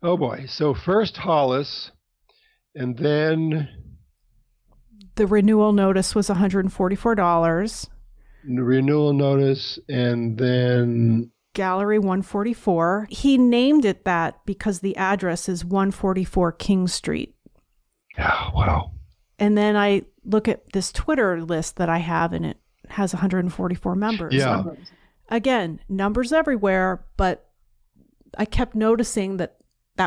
Oh boy. So first Hollis, and then the renewal notice was $144. The renewal notice, and then Gallery 144. He named it that because the address is 144 King Street. Yeah, wow. And then I look at this Twitter list that I have, and it has 144 members. Yeah. Again, numbers everywhere, but I kept noticing that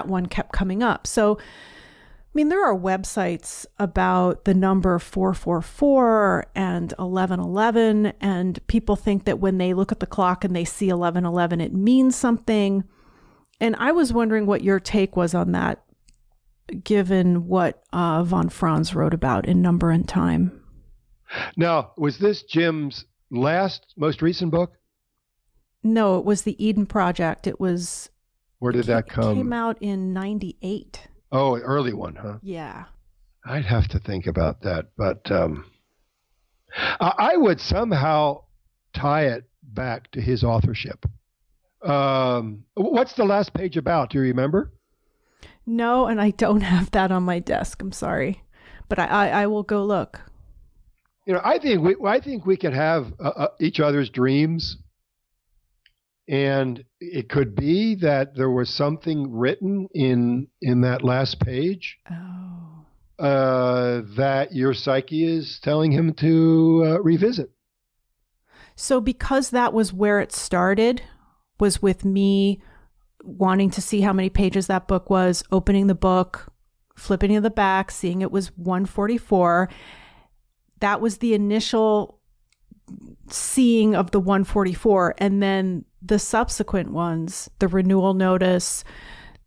one kept coming up. So, I mean, there are websites about the number 444 and 1111, and people think that when they look at the clock and they see 1111, it means something. And I was wondering what your take was on that, given what von Franz wrote about in Number and Time. Now, was this Jim's most recent book? No, it was the Eden Project. It was... Where did that come? It came out in 98. Oh, an early one, huh? Yeah. I'd have to think about that, but I would somehow tie it back to his authorship. What's the last page about? Do you remember? No, and I don't have that on my desk. I'm sorry, but I will go look. You know, I think we could have each other's dreams. And it could be that there was something written in that last page that your psyche is telling him to revisit. So because that was where it started, was with me wanting to see how many pages that book was, opening the book, flipping to the back, seeing it was 144. That was the initial seeing of the 144. And then the subsequent ones, the renewal notice,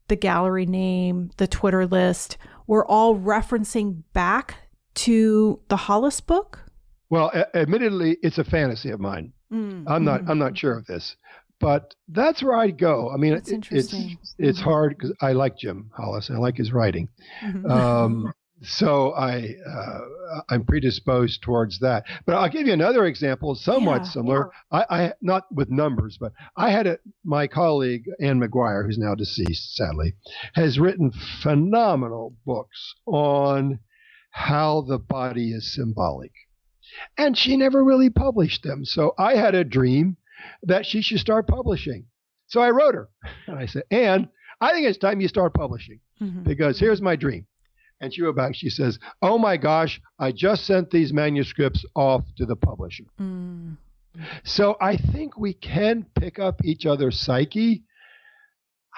the gallery name, the Twitter list, were all referencing back to the Hollis book? Well, admittedly, it's a fantasy of mine. I'm not sure of this, but that's where I'd go. I mean, it's hard because I like Jim Hollis. I like his writing. So I'm predisposed towards that. But I'll give you another example, somewhat similar. Yeah. I not with numbers, but I had my colleague, Anne McGuire, who's now deceased, sadly, has written phenomenal books on how the body is symbolic. And she never really published them. So I had a dream that she should start publishing. So I wrote her. And I said, Anne, I think it's time you start publishing because here's my dream. And she wrote back, she says, oh my gosh, I just sent these manuscripts off to the publisher. So I think we can pick up each other's psyche.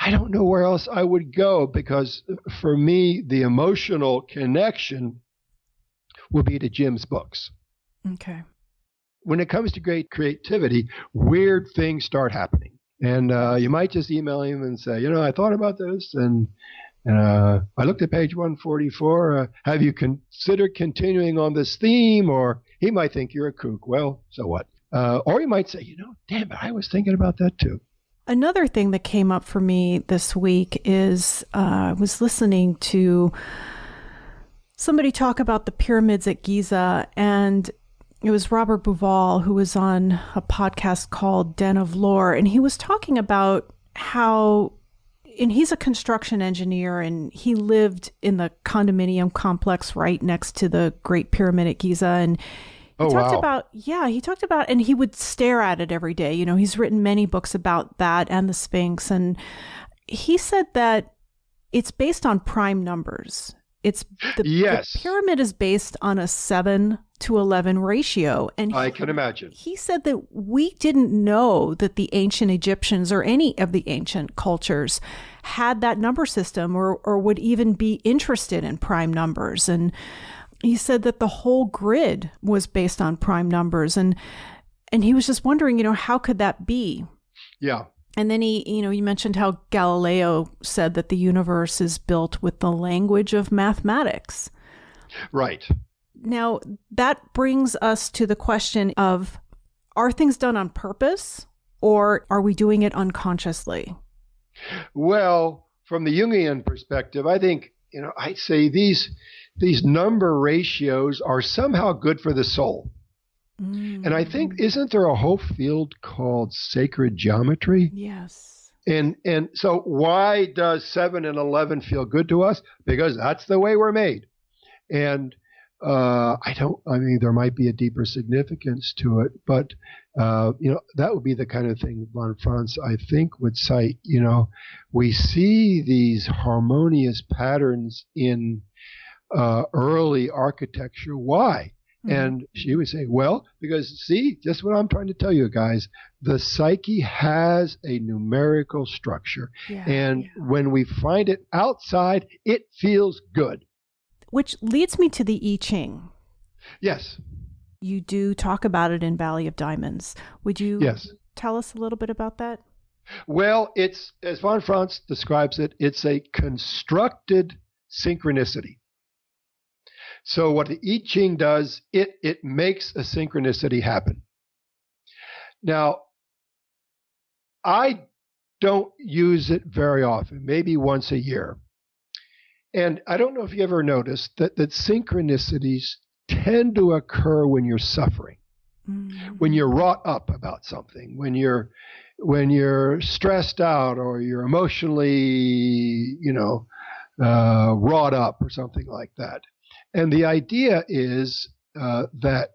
I don't know where else I would go because for me, the emotional connection will be to Jim's books. Okay. When it comes to great creativity, weird things start happening. And you might just email him and say, I thought about this and I looked at page 144. Have you considered continuing on this theme? Or he might think you're a kook. Well, so what? Or he might say, damn it, I was thinking about that too. Another thing that came up for me this week is I was listening to somebody talk about the pyramids at Giza, and it was Robert Bouval who was on a podcast called Den of Lore, and he was talking about how, and he's a construction engineer, and he lived in the condominium complex right next to the Great Pyramid at Giza, and he talked about, and he would stare at it every day. He's written many books about that and the Sphinx, and he said that it's based on prime numbers. Yes. The pyramid is based on a 7-to-11 ratio. And I can imagine. He said that we didn't know that the ancient Egyptians or any of the ancient cultures had that number system or would even be interested in prime numbers. And he said that the whole grid was based on prime numbers. And he was just wondering, how could that be? Yeah. And then you mentioned how Galileo said that the universe is built with the language of mathematics. Right. Now, that brings us to the question of, are things done on purpose or are we doing it unconsciously? Well, from the Jungian perspective, I think, I'd say these number ratios are somehow good for the soul. And I think, isn't there a whole field called sacred geometry? Yes. And so why does 7 and 11 feel good to us? Because that's the way we're made. And there might be a deeper significance to it, but, that would be the kind of thing von Franz, I think, would cite. We see these harmonious patterns in early architecture. Why? And she would say, well, because see, just what I'm trying to tell you guys, the psyche has a numerical structure. When we find it outside, it feels good. Which leads me to the I Ching. Yes. You do talk about it in Valley of Diamonds. Would you tell us a little bit about that? Well, it's, as von Franz describes it, it's a constructed synchronicity. So what the I Ching does, it makes a synchronicity happen. Now, I don't use it very often, maybe once a year. And I don't know if you ever noticed that synchronicities tend to occur when you're suffering, when you're wrought up about something, when you're stressed out or you're emotionally, wrought up or something like that. And the idea is that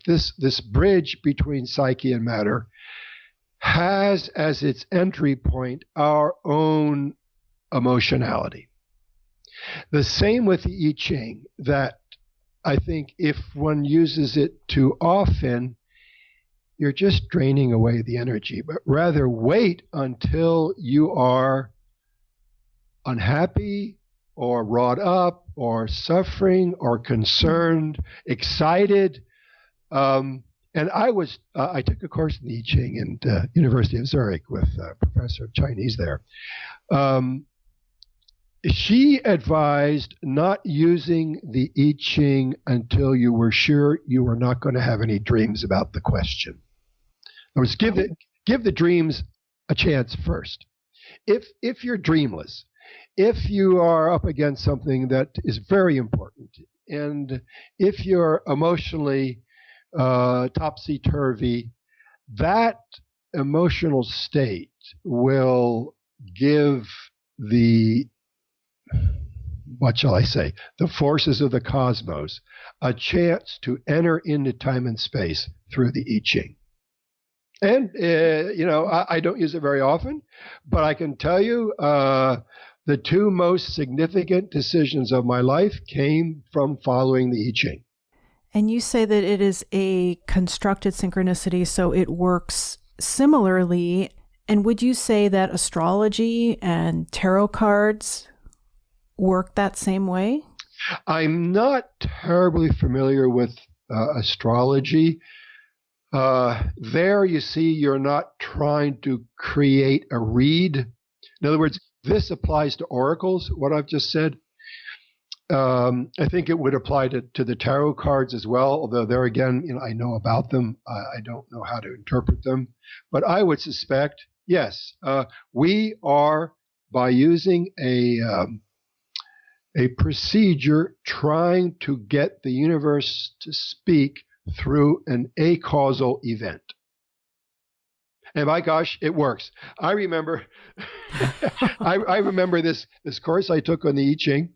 this bridge between psyche and matter has as its entry point our own emotionality. The same with the I Ching, that I think if one uses it too often, you're just draining away the energy, but rather wait until you are unhappy or wrought up or suffering or concerned, excited. And I took a course in the I Ching in the University of Zürich with a professor of Chinese there. She advised not using the I Ching until you were sure you were not going to have any dreams about the question. In other words, give the dreams a chance first. If you're dreamless, if you are up against something that is very important, and if you're emotionally topsy-turvy, that emotional state will give the forces of the cosmos a chance to enter into time and space through the I Ching. And, I don't use it very often, but I can tell you the two most significant decisions of my life came from following the I Ching. And you say that it is a constructed synchronicity, so it works similarly. And would you say that astrology and tarot cards work that same way? I'm not terribly familiar with astrology. There, you see, you're not trying to create a read. In other words, this applies to oracles, what I've just said. I think it would apply to the tarot cards as well, although there again, I know about them. I don't know how to interpret them. But I would suspect, yes, we are, by using a procedure, trying to get the universe to speak through an acausal event. And by gosh, it works. I remember I remember this course I took on the I Ching.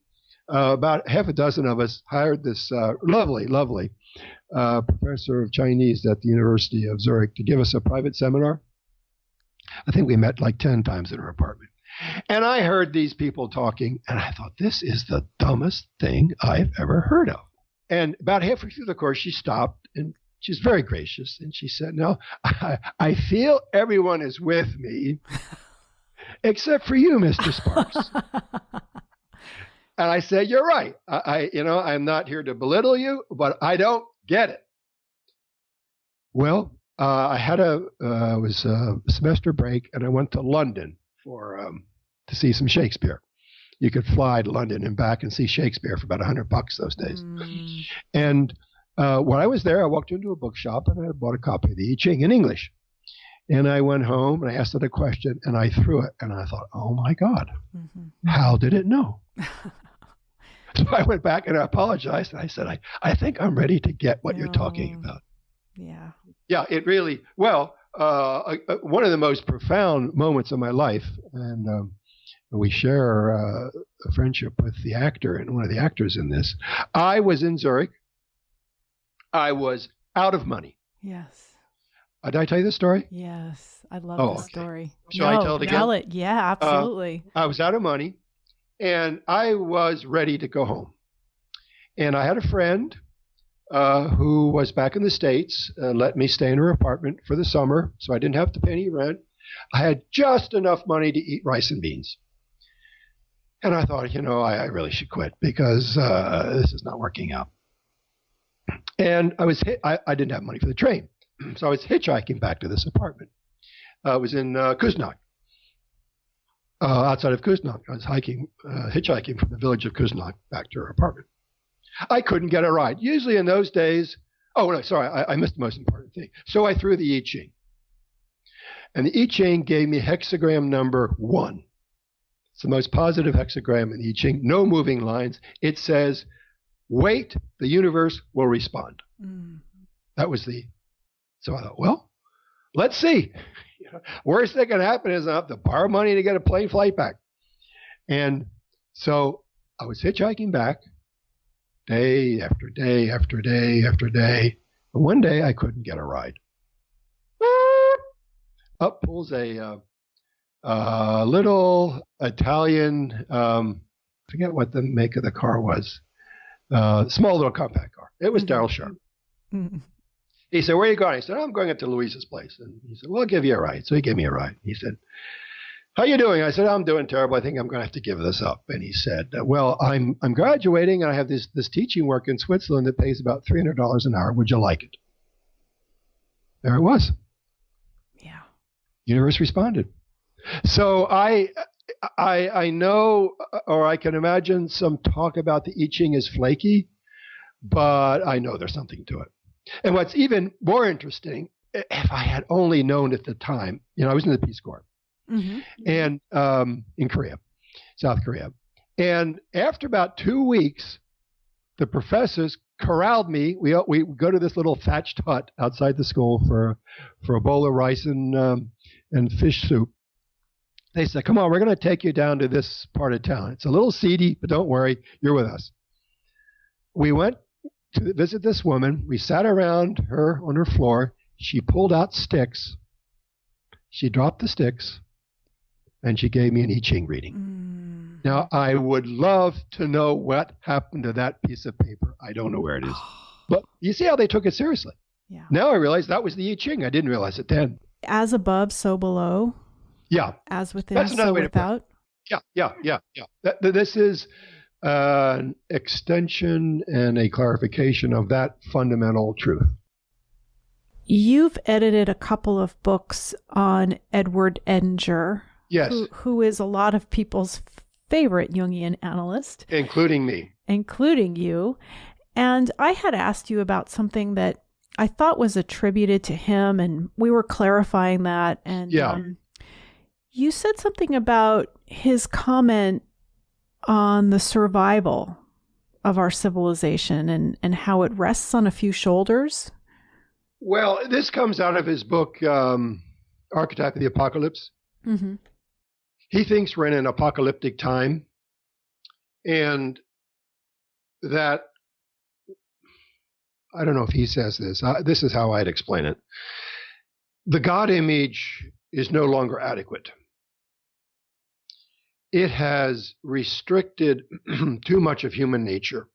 About half a dozen of us hired this lovely professor of Chinese at the University of Zürich to give us a private seminar. I think we met like 10 times in her apartment. And I heard these people talking, and I thought, this is the dumbest thing I've ever heard of. And about halfway through the course, she stopped, and she's very gracious. And she said, no, I feel everyone is with me, except for you, Mr. Sparks. And I said, you're right. I'm not here to belittle you, but I don't get it. Well, I had it was a semester break, and I went to London to see some Shakespeare. You could fly to London and back and see Shakespeare for about $100 those days. And when I was there, I walked into a bookshop and I bought a copy of the I Ching in English. And I went home and I asked it a question and I threw it. And I thought, oh my God, how did it know? So I went back and I apologized. And I said, I think I'm ready to get what you're talking about. Yeah. Yeah, it really, one of the most profound moments of my life. And we share a friendship with the actor and one of the actors in this. I was in Zurich. I was out of money. Yes. Did I tell you the story? Yes. I love the story. Shall I tell it again? Tell it. Yeah, absolutely. I was out of money and I was ready to go home. And I had a friend who was back in the States and let me stay in her apartment for the summer, so I didn't have to pay any rent. I had just enough money to eat rice and beans. And I thought, I really should quit because this is not working out. And I didn't have money for the train. So I was hitchhiking back to this apartment. I was in Kuznach, outside of Kuznach. I was hitchhiking from the village of Kuznach back to her apartment. I couldn't get a ride. Usually in those days, I missed the most important thing. So I threw the I Ching. And the I Ching gave me hexagram number 1. It's the most positive hexagram in the I Ching. No moving lines. It says, wait, the universe will respond. That was so I thought, well, let's see. Worst that can happen is I have to borrow money to get a plane flight back. And so I was hitchhiking back day after day after day after day. And one day I couldn't get a ride. Up pulls a little Italian, forget what the make of the car was, small little compact car. It was Darryl Sharp. He said, where are you going? I said, I'm going up to Louise's place. And he said, well, I'll give you a ride. So he gave me a ride. He said, how you doing? I said, I'm doing terrible. I think I'm going to have to give this up. And he said, well, I'm graduating and I have this teaching work in Switzerland that pays about $300 an hour. Would you like it? There it was. Yeah. Universe responded. So I know, or I can imagine some talk about the I Ching is flaky, but I know there's something to it. And what's even more interesting, if I had only known at the time, I was in the Peace Corps and in Korea, South Korea. And after about 2 weeks, the professors corralled me. We go to this little thatched hut outside the school for a bowl of rice and fish soup. They said, come on, we're going to take you down to this part of town. It's a little seedy, but don't worry, you're with us. We went to visit this woman. We sat around her on her floor. She pulled out sticks. She dropped the sticks, and she gave me an I Ching reading. Now, I would love to know what happened to that piece of paper. I don't know where it is. But you see how they took it seriously. Yeah. Now I realize that was the I Ching. I didn't realize it then. As above, so below. Yeah. As within, that's another so way without. To put it. Yeah. This is an extension and a clarification of that fundamental truth. You've edited a couple of books on Edward Edinger. Yes. Who is a lot of people's favorite Jungian analyst. Including me. Including you. And I had asked you about something that I thought was attributed to him, and we were clarifying that. And you said something about his comment on the survival of our civilization and how it rests on a few shoulders. Well, this comes out of his book, Archetype of the Apocalypse. Mm-hmm. He thinks we're in an apocalyptic time, and that, I don't know if he says this, this is how I'd explain it. The God image is no longer adequate. it has restricted too much of human nature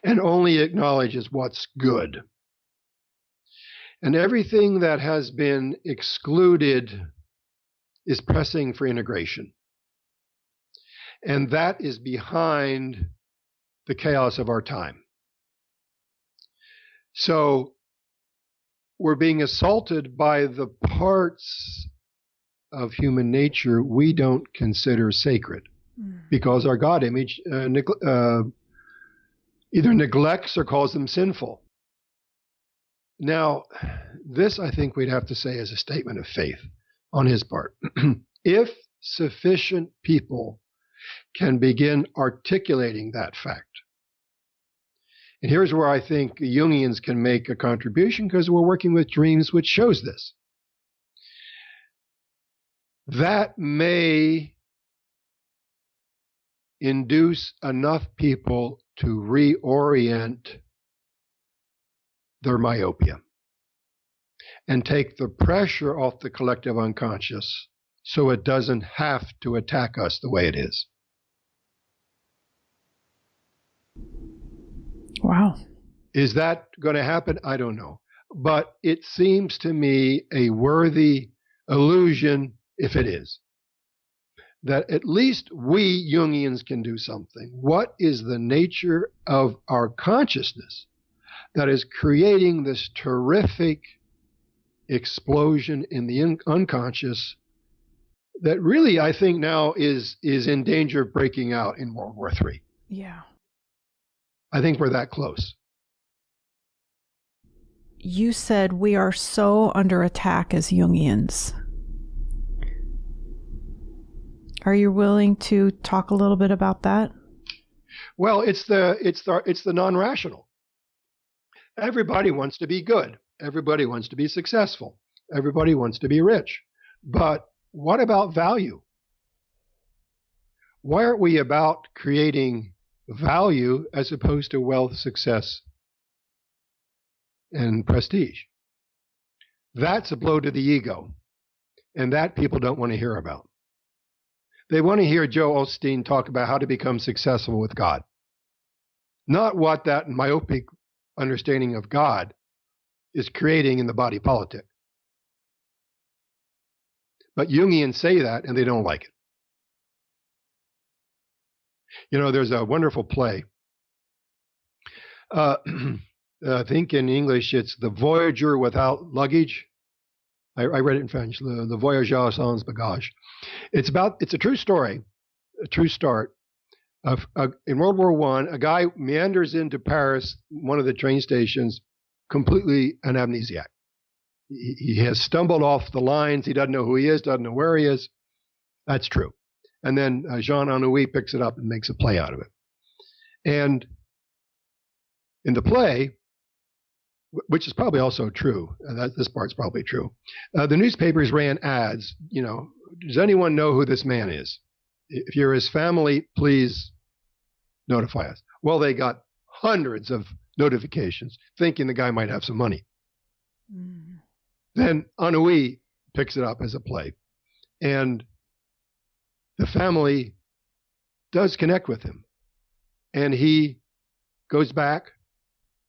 and only acknowledges what's good. And everything that has been excluded is pressing for integration. And that is behind the chaos of our time. So we're being assaulted by the parts of human nature we don't consider sacred because our God image either neglects or calls them sinful. Now, this I think we'd have to say is a statement of faith on his part. If sufficient people can begin articulating that fact, and here's where I think the Jungians can make a contribution because we're working with dreams which shows this. That may induce enough people to reorient their myopia and take the pressure off the collective unconscious so it doesn't have to attack us the way it is. Wow. Is that going to happen? I don't know. But it seems to me a worthy illusion, if it is, that at least we Jungians can do something. What is the nature of our consciousness that is creating this terrific explosion in the unconscious that really, I think now is in danger of breaking out in World War III? Yeah. I think we're that close. You said we are so under attack as Jungians. Are you willing to talk a little bit about that? Well, it's the non-rational. Everybody wants to be good. Everybody wants to be successful. Everybody wants to be rich. But what about value? Why aren't we about creating value as opposed to wealth, success, and prestige? That's a blow to the ego, and that people don't want to hear about. They want to hear Joe Osteen talk about how to become successful with God, not what that myopic understanding of God is creating in the body politic. But Jungians say that, and they don't like it. You know, there's a wonderful play. I think in English it's The Voyager Without Luggage. I read it in French, Le Voyageur sans bagage. It's a true story, a true start. In World War I, a guy meanders into Paris, one of the train stations, completely an amnesiac. He has stumbled off the lines. He doesn't know who he is, doesn't know where he is. That's true. And then Jean Anouilh picks it up and makes a play out of it. And in the play, which is probably also true, this part's probably true, the newspapers ran ads, does anyone know who this man is? If you're his family, please notify us. Well, they got hundreds of notifications thinking the guy might have some money. Mm. Then Anouilh picks it up as a play. And the family does connect with him. And he goes back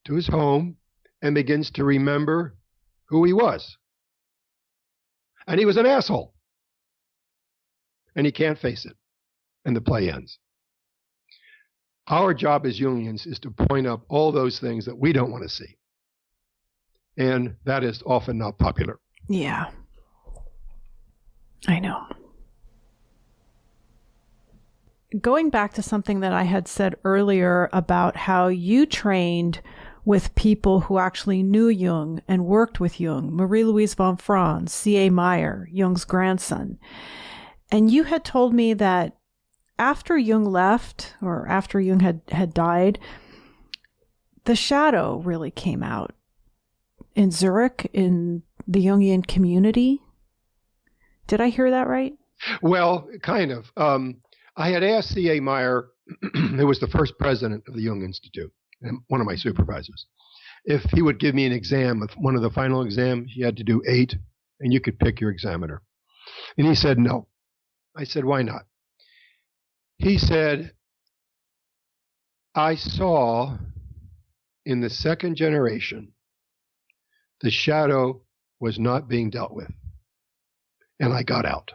to his home and begins to remember who he was. And he was an asshole. And he can't face it. And the play ends. Our job as Jungians is to point up all those things that we don't want to see. And that is often not popular. Yeah. I know. Going back to something that I had said earlier about how you trained with people who actually knew Jung and worked with Jung, Marie-Louise von Franz, C.A. Meier, Jung's grandson. And you had told me that after Jung left, or after Jung had died, the shadow really came out in Zurich, in the Jungian community. Did I hear that right? Well, kind of. I had asked C.A. Meier, who was the first president of the Jung Institute, and one of my supervisors, if he would give me an exam. With one of the final exams, you had to do 8, and you could pick your examiner. And he said no. I said, why not? He said, I saw in the second generation, the shadow was not being dealt with. And I got out.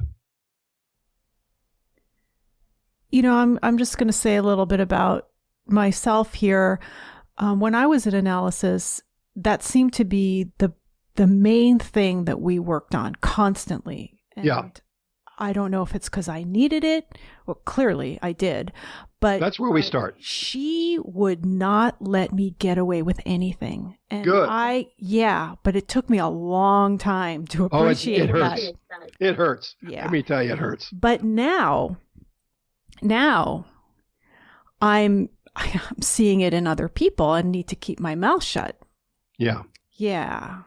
You know, I'm just going to say a little bit about myself here. When I was in analysis, that seemed to be the main thing that we worked on constantly. And yeah. I don't know if it's because I needed it. Well, clearly I did. But that's where we start. She would not let me get away with anything. And good. But it took me a long time to appreciate it hurts. that. It hurts. Yeah. Let me tell you, it hurts. But now I'm seeing it in other people and need to keep my mouth shut. Yeah. Yeah.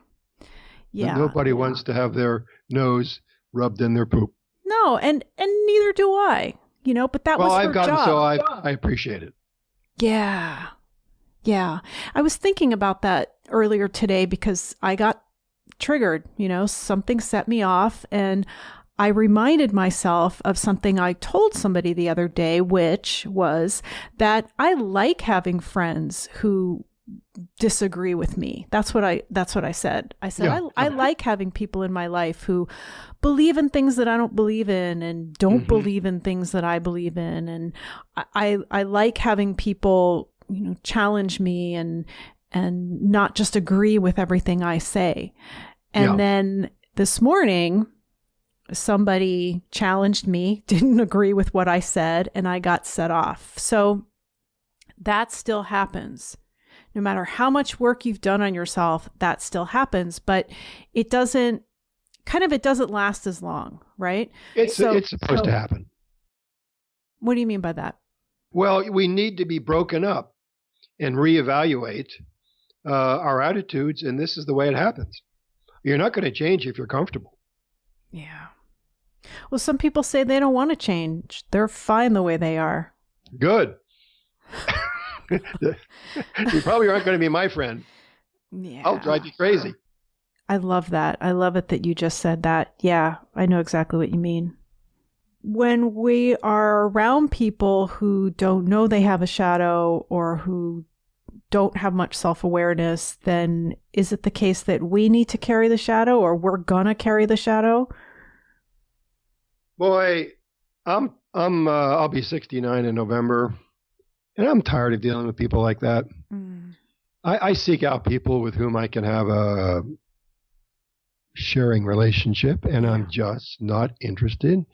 Yeah. Nobody wants to have their nose rubbed in their poop. No, and neither do I. You know, but that was her job. So I appreciate it. Yeah. Yeah. I was thinking about that earlier today because I got triggered, you know, something set me off, and I reminded myself of something I told somebody the other day, which was that I like having friends who disagree with me. That's what I said. I said, yeah. I like having people in my life who believe in things that I don't believe in and don't believe in things that I believe in. And I like having people, you know, challenge me and not just agree with everything I say. And then this morning, somebody challenged me, didn't agree with what I said, and I got set off. So that still happens. No matter how much work you've done on yourself, that still happens, but it doesn't last as long, right? It's supposed to happen. What do you mean by that? Well, we need to be broken up and reevaluate our attitudes, and this is the way it happens. You're not going to change if you're comfortable. Yeah. Well, some people say they don't want to change. They're fine the way they are. Good. You probably aren't going to be my friend. Yeah. I'll drive you crazy. I love that. I love it that you just said that. Yeah, I know exactly what you mean. When we are around people who don't know they have a shadow or who don't have much self-awareness, then is it the case that we need to carry the shadow, or we're going to carry the shadow? Boy, I'll be 69 in November. And I'm tired of dealing with people like that. I seek out people with whom I can have a sharing relationship, and I'm just not interested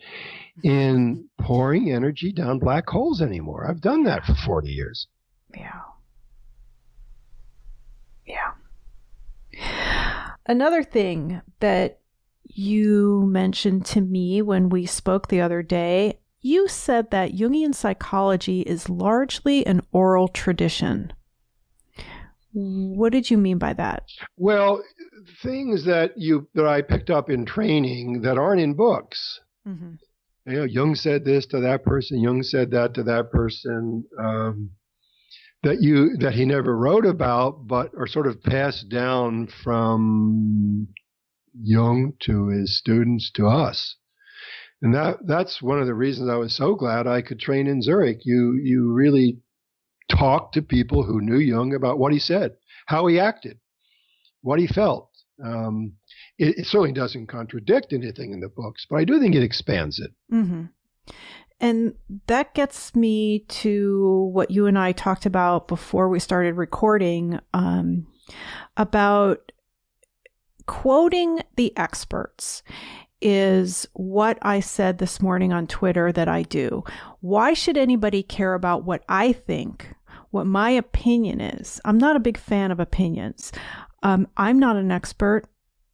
in pouring energy down black holes anymore. I've done that for 40 years. Yeah. Another thing that you mentioned to me when we spoke the other day, you said that Jungian psychology is largely an oral tradition. What did you mean by that? Well, things that I picked up in training that aren't in books. You know, Jung said this to that person. Jung said that to that person. That he never wrote about, but are sort of passed down from Jung to his students to us. And that's one of the reasons I was so glad I could train in Zurich. You really talked to people who knew Jung about what he said, how he acted, what he felt. It certainly doesn't contradict anything in the books, but I do think it expands it. And that gets me to what you and I talked about before we started recording, about quoting the experts is what I said this morning on Twitter that I do. Why should anybody care about what I think, what my opinion is? I'm not a big fan of opinions. I'm not an expert,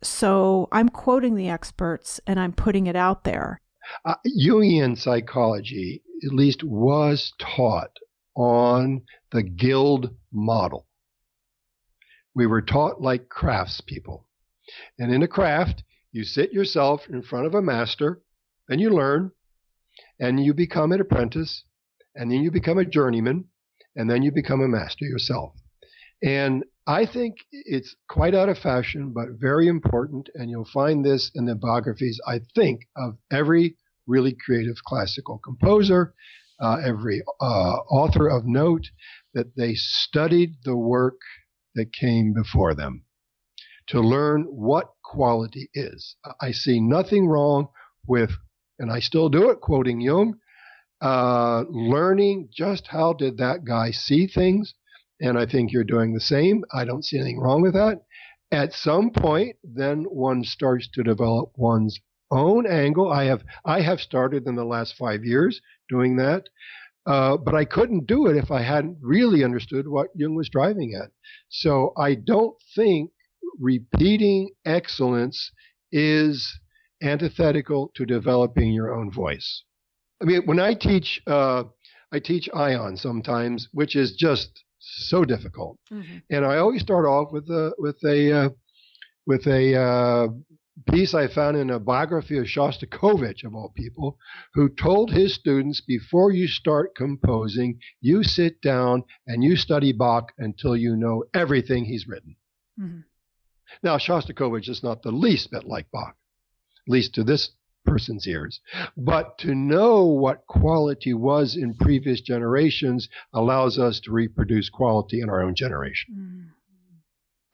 so I'm quoting the experts and I'm putting it out there. Jungian psychology, at least, was taught on the guild model. We were taught like craftspeople. And in a craft, you sit yourself in front of a master, and you learn, and you become an apprentice, and then you become a journeyman, and then you become a master yourself. And I think it's quite out of fashion, but very important, and you'll find this in the biographies, I think, of every really creative classical composer, every author of note, that they studied the work that came before them to learn what quality is. I see nothing wrong with, and I still do it, quoting Jung, learning just how did that guy see things, and I think you're doing the same. I don't see anything wrong with that. At some point, then one starts to develop one's own angle. I have started in the last 5 years doing that, but I couldn't do it if I hadn't really understood what Jung was driving at. So I don't think repeating excellence is antithetical to developing your own voice. I mean, when I teach ion sometimes, which is just so difficult, and I always start off with a piece I found in a biography of Shostakovich, of all people, who told his students, before you start composing, you sit down and you study Bach until you know everything he's written. Now, Shostakovich is not the least bit like Bach, at least to this person's ears. But to know what quality was in previous generations allows us to reproduce quality in our own generation.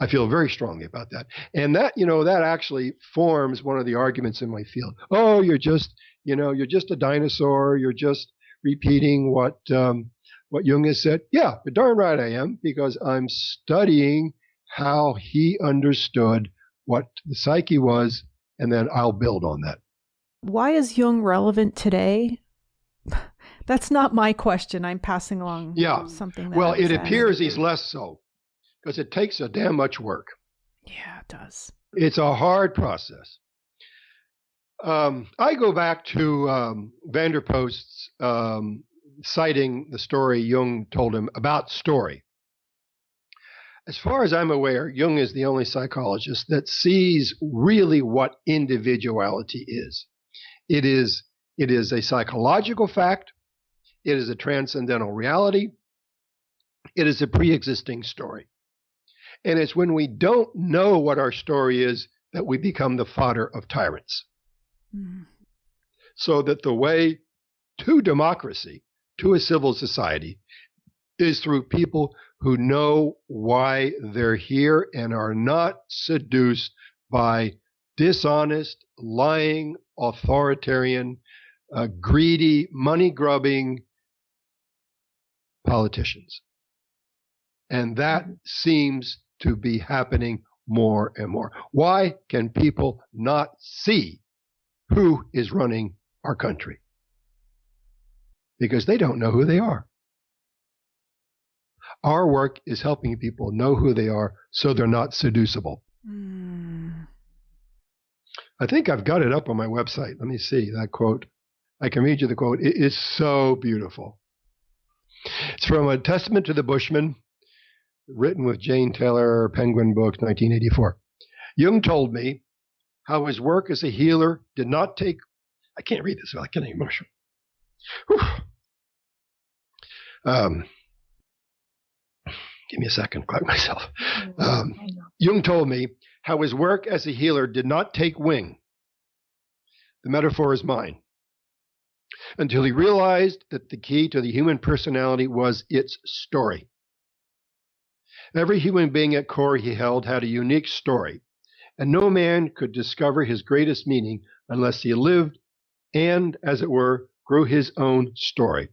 I feel very strongly about that. And that, that actually forms one of the arguments in my field. Oh, you're just a dinosaur. You're just repeating what Jung has said. Yeah, but darn right I am, because I'm studying how he understood what the psyche was, and then I'll build on that. Why is Jung relevant today? That's not my question. I'm passing along something that well, it appears he's less so, because it takes a damn much work. Yeah, it does. It's a hard process. I go back to Vanderpost's citing the story Jung told him about story. As far as I'm aware, Jung is the only psychologist that sees really what individuality is. It is a psychological fact. It is a transcendental reality. It is a pre-existing story. And it's when we don't know what our story is that we become the fodder of tyrants. So that the way to democracy, to a civil society, is through people who know why they're here and are not seduced by dishonest, lying, authoritarian, greedy, money-grubbing politicians. And that seems to be happening more and more. Why can people not see who is running our country? Because they don't know who they are. Our work is helping people know who they are so they're not seducible. I think I've got it up on my website. Let me see that quote. I can read you the quote. It is so beautiful. It's from A Testament to the Bushman, written with Jane Taylor, Penguin Books, 1984. Jung told me how his work as a healer did not take... I can't read this. I get emotional. Give me a second, collect myself. Jung told me how his work as a healer did not take wing. The metaphor is mine. Until he realized that the key to the human personality was its story. Every human being at core, he held, had a unique story, and no man could discover his greatest meaning unless he lived and, as it were, grew his own story.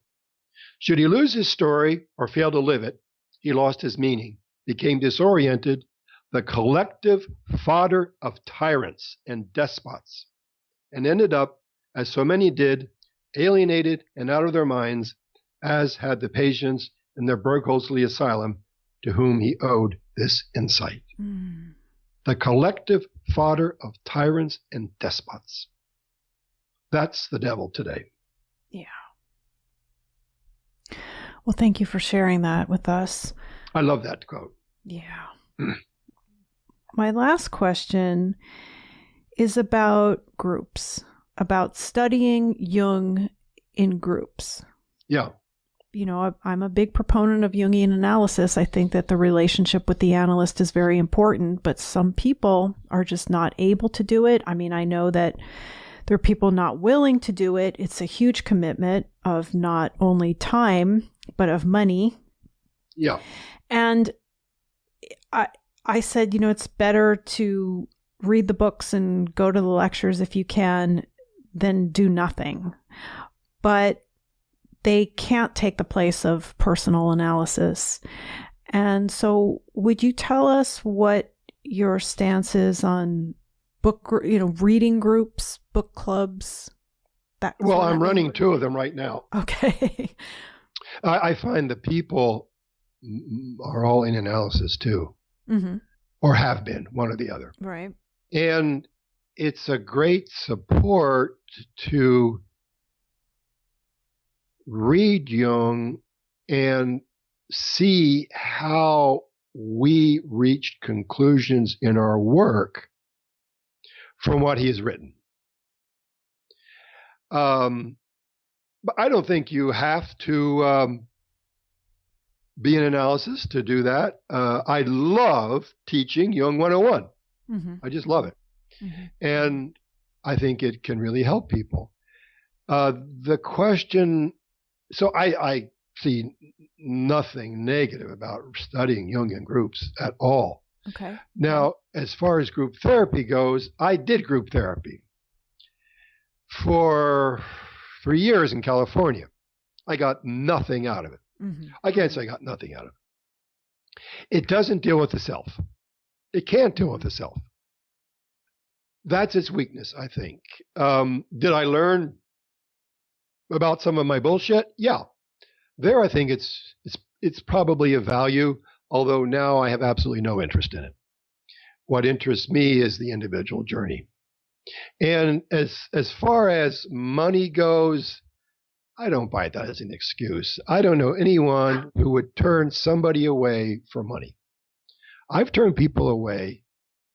Should he lose his story or fail to live it, he lost his meaning, became disoriented, the collective fodder of tyrants and despots, and ended up, as so many did, alienated and out of their minds, as had the patients in the Berkeley asylum to whom he owed this insight. The collective fodder of tyrants and despots. That's the devil today. Yeah. Well, thank you for sharing that with us. I love that quote. Yeah. My last question is about groups, about studying Jung in groups. Yeah. I'm a big proponent of Jungian analysis. I think that the relationship with the analyst is very important, but some people are just not able to do it. I mean, I know that There are people not willing to do it. It's a huge commitment of not only time, but of money. Yeah. And I said, it's better to read the books and go to the lectures if you can than do nothing. But they can't take the place of personal analysis. And so would you tell us what your stance is on reading groups, book clubs? Well, I'm running 2 of them right now. Okay. I find the people are all in analysis too, mm-hmm. or have been, one or the other. Right. And it's a great support to read Jung and see how we reached conclusions in our work from what he has written. But I don't think you have to be an analysis to do that. I love teaching Jung 101. Mm-hmm. I just love it. Mm-hmm. And I think it can really help people. The question, so I see nothing negative about studying Jungian groups at all. Okay. Now, as far as group therapy goes, I did group therapy for 3 years in California. I got nothing out of it. Mm-hmm. I can't say I got nothing out of it. It doesn't deal with the self. It can't deal with the self. That's its weakness, I think. Did I learn about some of my bullshit? Yeah. There, I think it's probably of value, although now I have absolutely no interest in it. What interests me is the individual journey. And as far as money goes, I don't buy that as an excuse. I don't know anyone who would turn somebody away for money. I've turned people away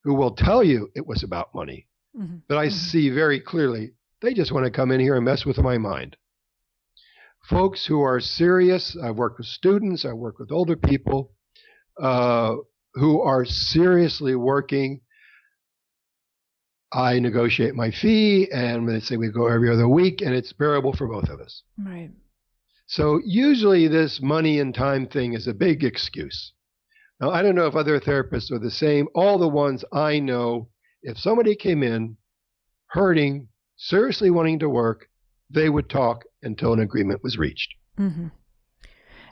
who will tell you it was about money. Mm-hmm. But I see very clearly they just want to come in here and mess with my mind. Folks who are serious, I've worked with students, I've worked with older people who are seriously working. I negotiate my fee, and they say we go every other week, and it's bearable for both of us. Right. So usually this money and time thing is a big excuse. Now, I don't know if other therapists are the same. All the ones I know, if somebody came in hurting, seriously wanting to work, they would talk until an agreement was reached. Mm-hmm.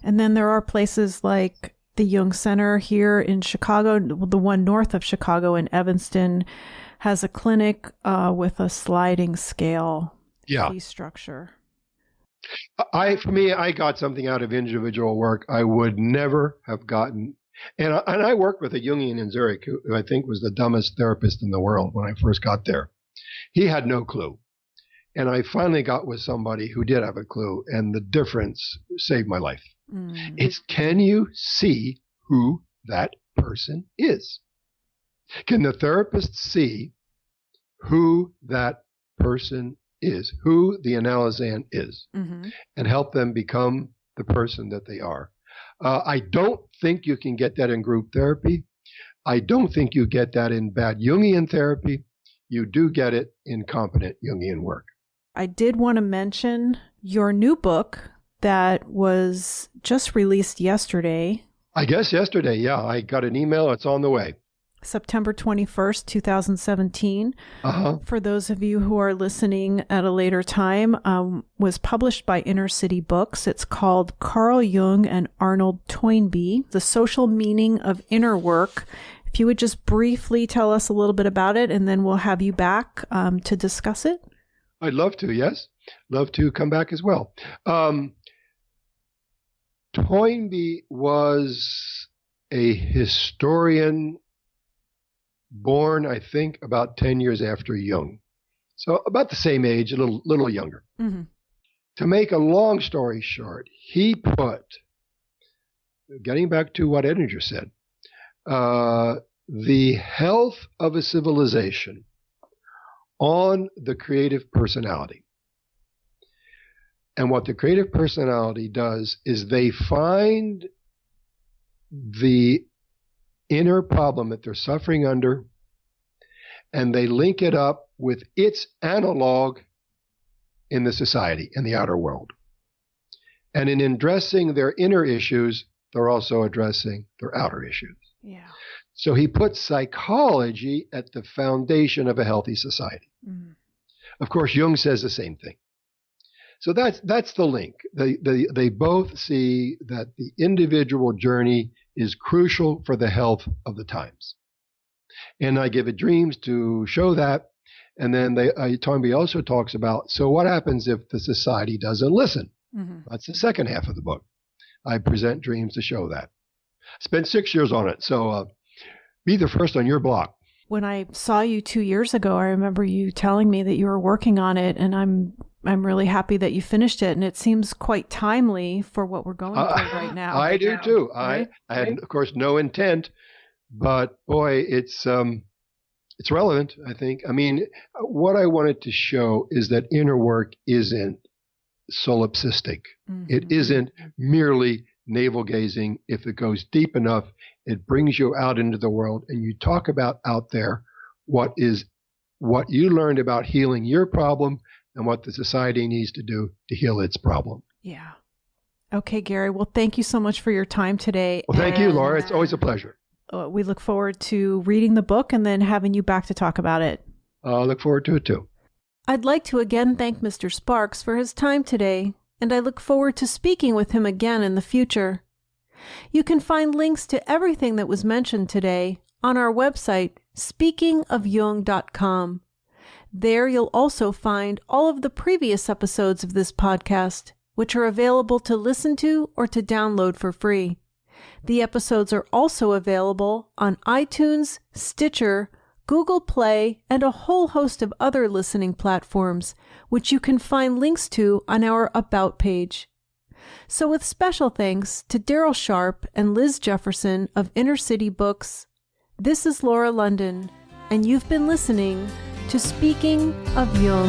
And then there are places like the Jung Center here in Chicago, the one north of Chicago in Evanston, has a clinic with a sliding scale fee structure. For me, I got something out of individual work I would never have gotten. And I worked with a Jungian in Zürich who I think was the dumbest therapist in the world when I first got there. He had no clue. And I finally got with somebody who did have a clue, and the difference saved my life. Mm. It's, can you see who that person is? Can the therapist see who that person is, who the analysand is, mm-hmm. and help them become the person that they are? I don't think you can get that in group therapy. I don't think you get that in bad Jungian therapy. You do get it in competent Jungian work. I did want to mention your new book that was just released yesterday. I guess yesterday, yeah. I got an email. It's on the way. September 21st, 2017. Uh-huh. For those of you who are listening at a later time, was published by Inner City Books. It's called Carl Jung and Arnold Toynbee, The Social Meaning of Inner Work. If you would just briefly tell us a little bit about it, and then we'll have you back to discuss it. I'd love to, yes. Love to come back as well. Toynbee was a historian born, I think, about 10 years after Jung. So about the same age, a little younger. Mm-hmm. To make a long story short, he put, getting back to what Edinger said, the health of a civilization on the creative personality. And what the creative personality does is they find the inner problem that they're suffering under, and they link it up with its analog in the society, in the outer world. And in addressing their inner issues, they're also addressing their outer issues. Yeah. So he puts psychology at the foundation of a healthy society. Mm. Of course, Jung says the same thing. So that's the link. They both see that the individual journey is crucial for the health of the times. And I give it dreams to show that. And then Toynbee also talks about, so what happens if the society doesn't listen? Mm-hmm. That's the second half of the book. I present dreams to show that. Spent 6 years on it, so be the first on your block. When I saw you 2 years ago, I remember you telling me that you were working on it, and I'm really happy that you finished it, and it seems quite timely for what we're going through right now. I do too. Right? I had, of course, no intent, but boy, it's relevant, I think. I mean, what I wanted to show is that inner work isn't solipsistic. Mm-hmm. It isn't merely navel-gazing. If it goes deep enough, it brings you out into the world, and you talk about out there what you learned about healing your problem and what the society needs to do to heal its problem. Yeah. Okay, Gary. Well, thank you so much for your time today. Well, thank you, Laura. It's always a pleasure. We look forward to reading the book and then having you back to talk about it. I look forward to it, too. I'd like to again thank Mr. Sparks for his time today, and I look forward to speaking with him again in the future. You can find links to everything that was mentioned today on our website, speakingofjung.com. There you'll also find all of the previous episodes of this podcast, which are available to listen to or to download for free. The episodes are also available on iTunes, Stitcher, Google Play, and a whole host of other listening platforms, which you can find links to on our About page. So with special thanks to Daryl Sharp and Liz Jefferson of Inner City Books, this is Laura London, and you've been listening to Speaking of Jung.